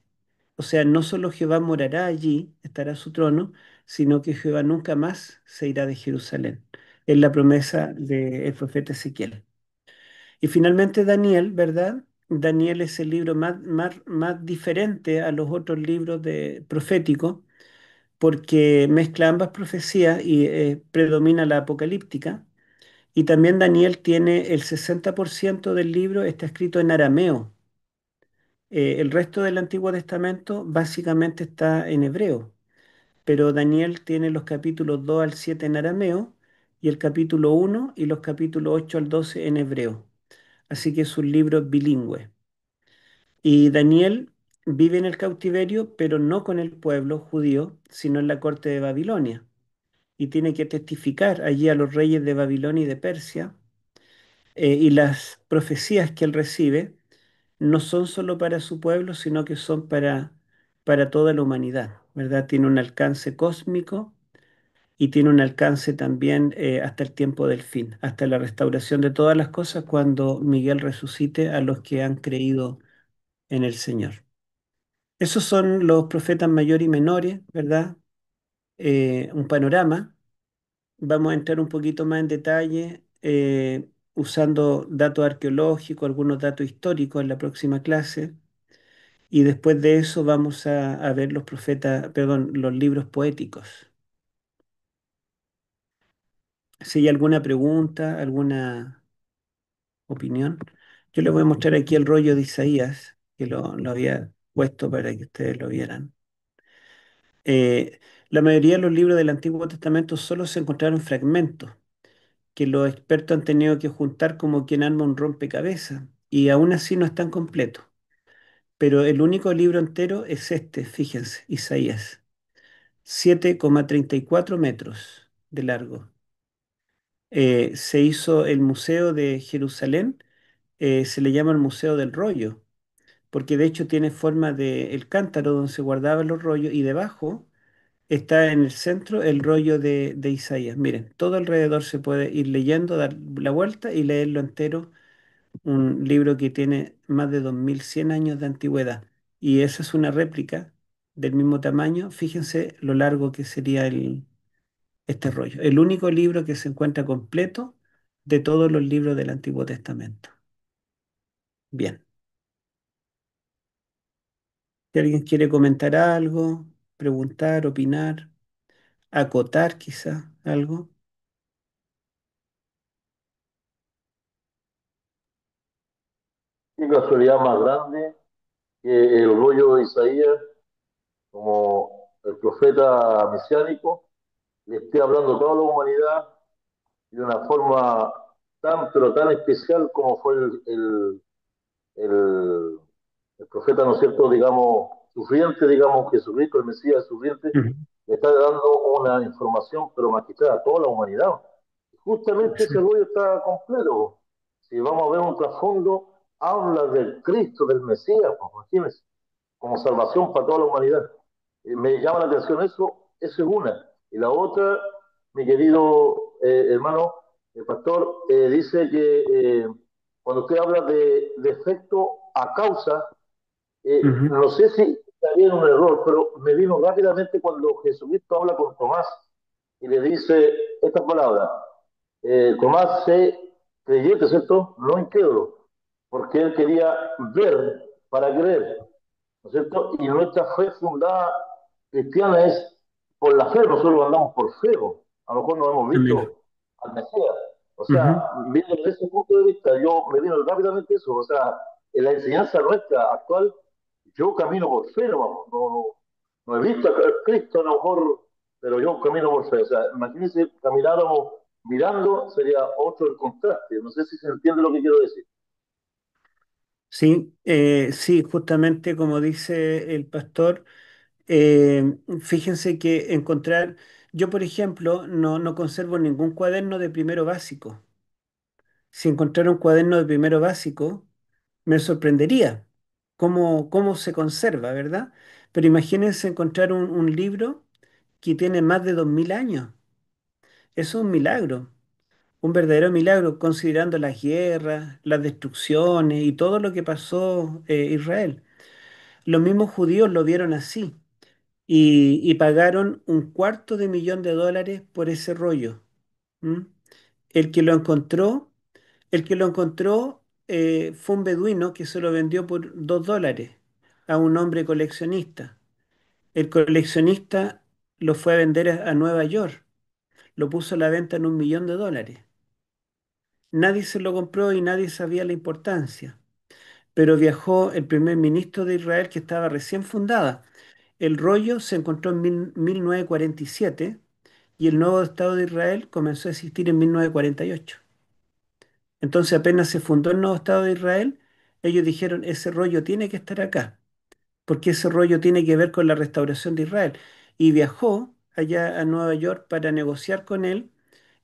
O sea, no solo Jehová morará allí, estará su trono, sino que Jehová nunca más se irá de Jerusalén. Es la promesa del profeta Ezequiel. Y finalmente Daniel, ¿verdad? Daniel es el libro más diferente a los otros libros proféticos porque mezcla ambas profecías y predomina la apocalíptica. Y también Daniel tiene el 60% del libro está escrito en arameo. El resto del Antiguo Testamento básicamente está en hebreo, pero Daniel tiene los capítulos 2 al 7 en arameo y el capítulo 1 y los capítulos 8 al 12 en hebreo. Así que es un libro bilingüe. Y Daniel vive en el cautiverio, pero no con el pueblo judío, sino en la corte de Babilonia. Y tiene que testificar allí a los reyes de Babilonia y de Persia. Y las profecías que él recibe no son solo para su pueblo, sino que son para toda la humanidad, ¿verdad? Tiene un alcance cósmico y tiene un alcance también hasta el tiempo del fin, hasta la restauración de todas las cosas cuando Miguel resucite a los que han creído en el Señor. Esos son los profetas mayores y menores, ¿verdad? Un panorama. Vamos a entrar un poquito más en detalle usando datos arqueológicos, algunos datos históricos en la próxima clase. Y después de eso vamos a ver los profetas, perdón, los libros poéticos. Si hay alguna pregunta, alguna opinión, yo les voy a mostrar aquí el rollo de Isaías, que lo había puesto para que ustedes lo vieran. La mayoría de los libros del Antiguo Testamento solo se encontraron fragmentos que los expertos han tenido que juntar como quien arma un rompecabezas, y aún así no están completos. Pero el único libro entero es este, fíjense, Isaías, 7,34 metros de largo. Se hizo el Museo de Jerusalén, se le llama el Museo del Rollo, porque de hecho tiene forma de el cántaro donde se guardaban los rollos, y debajo está en el centro el rollo de Isaías. Miren, todo alrededor se puede ir leyendo, dar la vuelta y leerlo entero. Un libro que tiene más de 2100 años de antigüedad. Y esa es una réplica del mismo tamaño. Fíjense lo largo que sería este rollo. El único libro que se encuentra completo de todos los libros del Antiguo Testamento. Bien. Si alguien quiere comentar algo, preguntar, opinar, acotar quizá algo. Qué casualidad más grande que el rollo de Isaías, como el profeta mesiánico, le esté hablando a toda la humanidad de una forma tan, pero tan especial como fue el, el profeta, ¿no es cierto?, digamos, sufriente, digamos, Jesucristo, el Mesías sufriente, Ujú. le está dando una información, pero magistral a toda la humanidad. Justamente ese Sí. rollo está completo. Si vamos a ver un trasfondo, habla del Cristo, del Mesías, pues, imagínense, como salvación para toda la humanidad. Me llama la atención eso es una. Y la otra, mi querido hermano, el pastor, dice que cuando usted habla de efecto a causa, Ujú. no sé si está bien un error, pero me vino rápidamente cuando Jesucristo habla con Tomás y le dice estas palabras. Tomás se creyente, ¿cierto? No incrédulo, porque él quería ver para creer. ¿No es cierto? Y nuestra fe fundada cristiana es por la fe, nosotros andamos por fe, ¿no? A lo mejor no hemos Amén. visto al Mesías. O sea, Ujú. viendo desde ese punto de vista, yo me vino rápidamente eso. O sea, en la enseñanza nuestra actual, yo camino por fe, no he visto a Cristo a lo mejor, pero yo camino por fe. O sea, imagínense, camináramos mirando, sería otro el contraste. No sé si se entiende lo que quiero decir. Sí, sí, justamente como dice el pastor, fíjense que encontrar, yo por ejemplo, no conservo ningún cuaderno de primero básico. Si encontrara un cuaderno de primero básico, me sorprendería cómo se conserva, ¿verdad? Pero imagínense encontrar un libro que tiene más de 2000 años. Eso es un milagro, un verdadero milagro, considerando las guerras, las destrucciones y todo lo que pasó Israel. Los mismos judíos lo vieron así y pagaron $250,000 por ese rollo. ¿M? El que lo encontró, el que lo encontró fue un beduino que se lo vendió por $2 a un hombre coleccionista. El coleccionista lo fue a vender a Nueva York, lo puso a la venta en $1,000,000. Nadie se lo compró y nadie sabía la importancia, pero viajó el primer ministro de Israel que estaba recién fundada. El rollo se encontró en 1947 y el nuevo Estado de Israel comenzó a existir en 1948. Entonces apenas se fundó el nuevo Estado de Israel, ellos dijeron, ese rollo tiene que estar acá, porque ese rollo tiene que ver con la restauración de Israel. Y viajó allá a Nueva York para negociar con él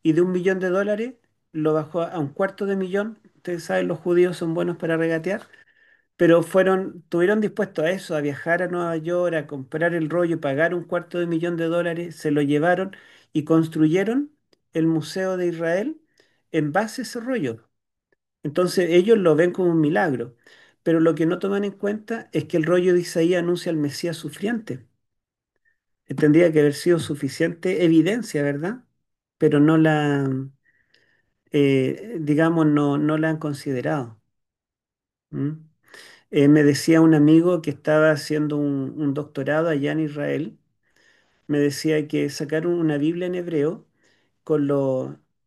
y de $1,000,000 lo bajó a 1/4 de millón. Ustedes saben, los judíos son buenos para regatear, pero estuvieron dispuestos a eso, a viajar a Nueva York, a comprar el rollo, pagar $250,000, se lo llevaron y construyeron el Museo de Israel en base a ese rollo. Entonces ellos lo ven como un milagro, pero lo que no toman en cuenta es que el rollo de Isaías anuncia al Mesías sufriente. Tendría que haber sido suficiente evidencia, ¿verdad? Pero digamos, no la han considerado. ¿M? Me decía un amigo que estaba haciendo un doctorado allá en Israel, me decía que sacaron una Biblia en hebreo con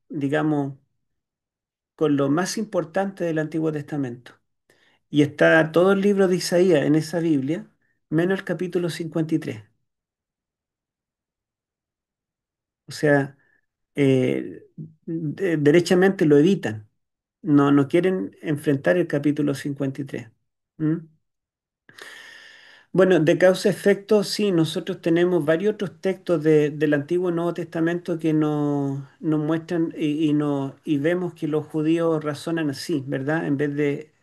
digamos, con lo más importante del Antiguo Testamento. Y está todo el libro de Isaías en esa Biblia, menos el capítulo 53. O sea, derechamente lo evitan. No quieren enfrentar el capítulo 53. ¿Mm? Bueno, de causa-efecto, sí, nosotros tenemos varios otros textos del Antiguo y Nuevo Testamento que nos muestran y vemos que los judíos razonan así, ¿verdad? En vez de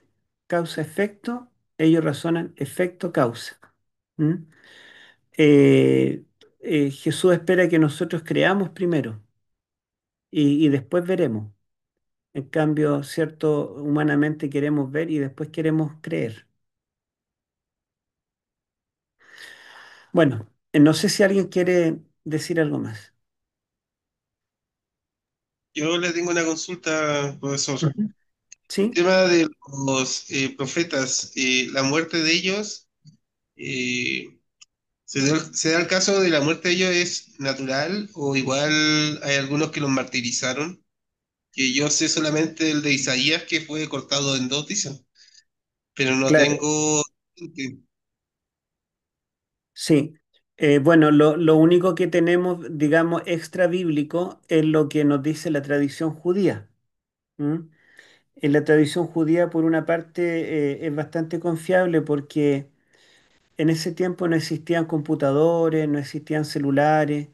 causa-efecto, ellos razonan efecto-causa. ¿Mm? Eh, Jesús espera que nosotros creamos primero y después veremos. En cambio, cierto, humanamente queremos ver y después queremos creer. Bueno, no sé si alguien quiere decir algo más. Yo le tengo una consulta, profesor. Ujú. El ¿Sí? tema de los profetas, la muerte de ellos, eh, se da el caso de la muerte de ellos es natural o igual hay algunos que los martirizaron? Que yo sé solamente el de Isaías que fue cortado en dos, dicen, pero no Claro, tengo... sí. Bueno, lo único que tenemos, digamos, extra bíblico es lo que nos dice la tradición judía. ¿M? En la tradición judía, por una parte, es bastante confiable porque en ese tiempo no existían computadores, no existían celulares,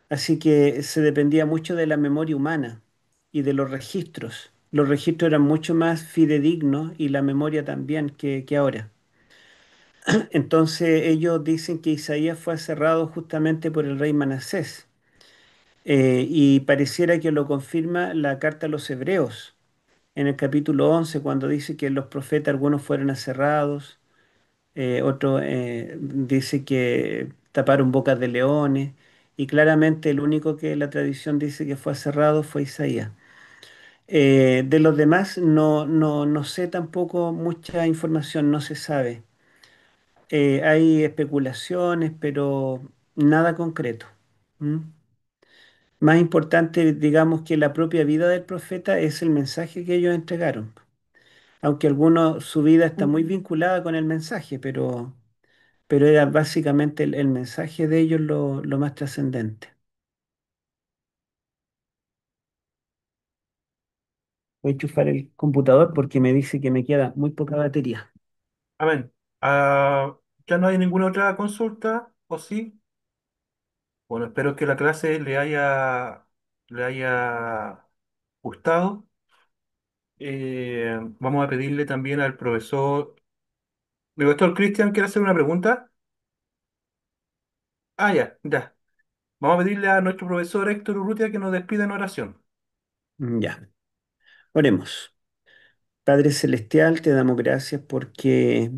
así que se dependía mucho de la memoria humana y de los registros. los registros eran mucho más fidedignos y la memoria también que ahora. Entonces ellos dicen que Isaías fue cerrado justamente por el rey Manasés. Y pareciera que lo confirma la carta a los Hebreos en el capítulo 11 cuando dice que los profetas algunos fueron aserrados, otro dice que taparon bocas de leones, y claramente el único que la tradición dice que fue aserrado fue Isaías. De los demás no sé tampoco mucha información, no se sabe. Hay especulaciones, pero nada concreto. ¿Mm? Más importante, digamos, que la propia vida del profeta es el mensaje que ellos entregaron. Aunque algunos, su vida está muy vinculada con el mensaje, pero era básicamente el mensaje de ellos lo más trascendente. Voy a enchufar el computador porque me dice que me queda muy poca batería. Amén. ¿Ya no hay ninguna otra consulta? ¿O sí? Bueno, espero que la clase le haya gustado. Vamos a pedirle también al profesor. ¿El doctor Cristian quiere hacer una pregunta? Ah, ya, ya. Vamos a pedirle a nuestro profesor Héctor Urrutia que nos despida en oración. Ya, oremos. Padre Celestial, te damos gracias porque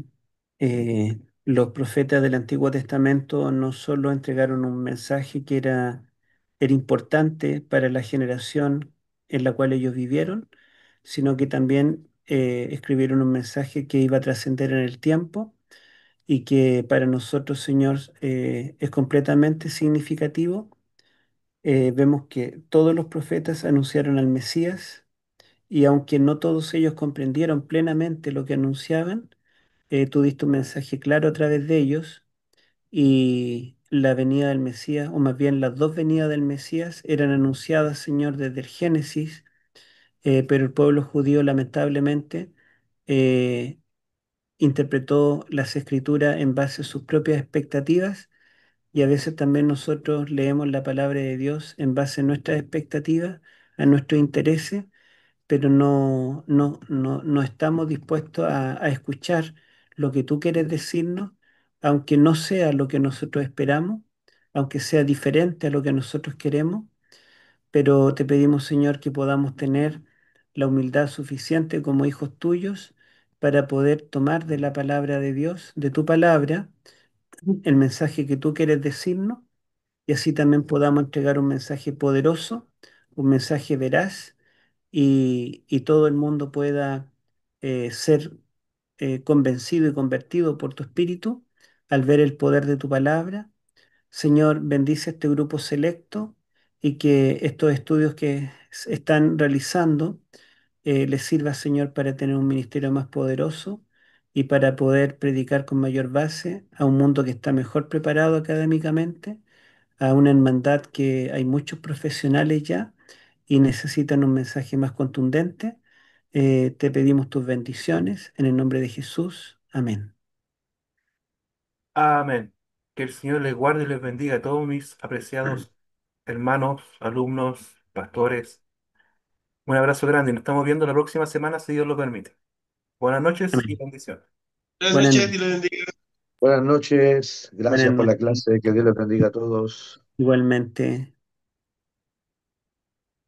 los profetas del Antiguo Testamento no solo entregaron un mensaje que era importante para la generación en la cual ellos vivieron, sino que también escribieron un mensaje que iba a trascender en el tiempo y que para nosotros, Señor, es completamente significativo. Vemos que todos los profetas anunciaron al Mesías y aunque no todos ellos comprendieron plenamente lo que anunciaban, tú diste un mensaje claro a través de ellos y la venida del Mesías, o más bien las dos venidas del Mesías, eran anunciadas, Señor, desde el Génesis, pero el pueblo judío lamentablemente eh, interpretó las escrituras en base a sus propias expectativas y a veces también nosotros leemos la palabra de Dios en base a nuestras expectativas, a nuestros intereses, pero no estamos dispuestos a escuchar lo que tú quieres decirnos, aunque no sea lo que nosotros esperamos, aunque sea diferente a lo que nosotros queremos, pero te pedimos, Señor, que podamos tener la humildad suficiente como hijos tuyos para poder tomar de la palabra de Dios, de tu palabra, el mensaje que tú quieres decirnos y así también podamos entregar un mensaje poderoso, un mensaje veraz y todo el mundo pueda ser convencido y convertido por tu espíritu al ver el poder de tu palabra. Señor, bendice este grupo selecto y que estos estudios que están realizando les sirva, Señor, para tener un ministerio más poderoso y para poder predicar con mayor base a un mundo que está mejor preparado académicamente, a una hermandad que hay muchos profesionales ya y necesitan un mensaje más contundente. Te pedimos tus bendiciones en el nombre de Jesús. Amén. Amén. Que el Señor les guarde y les bendiga a todos mis apreciados hermanos, alumnos, pastores. Un abrazo grande y nos estamos viendo la próxima semana si Dios lo permite. Buenas noches y Amén. bendiciones. Buenas Buenas noches, noches. Dios los bendiga. Buenas noches, Buenas gracias por la noches. clase, que Dios les bendiga a todos. Igualmente.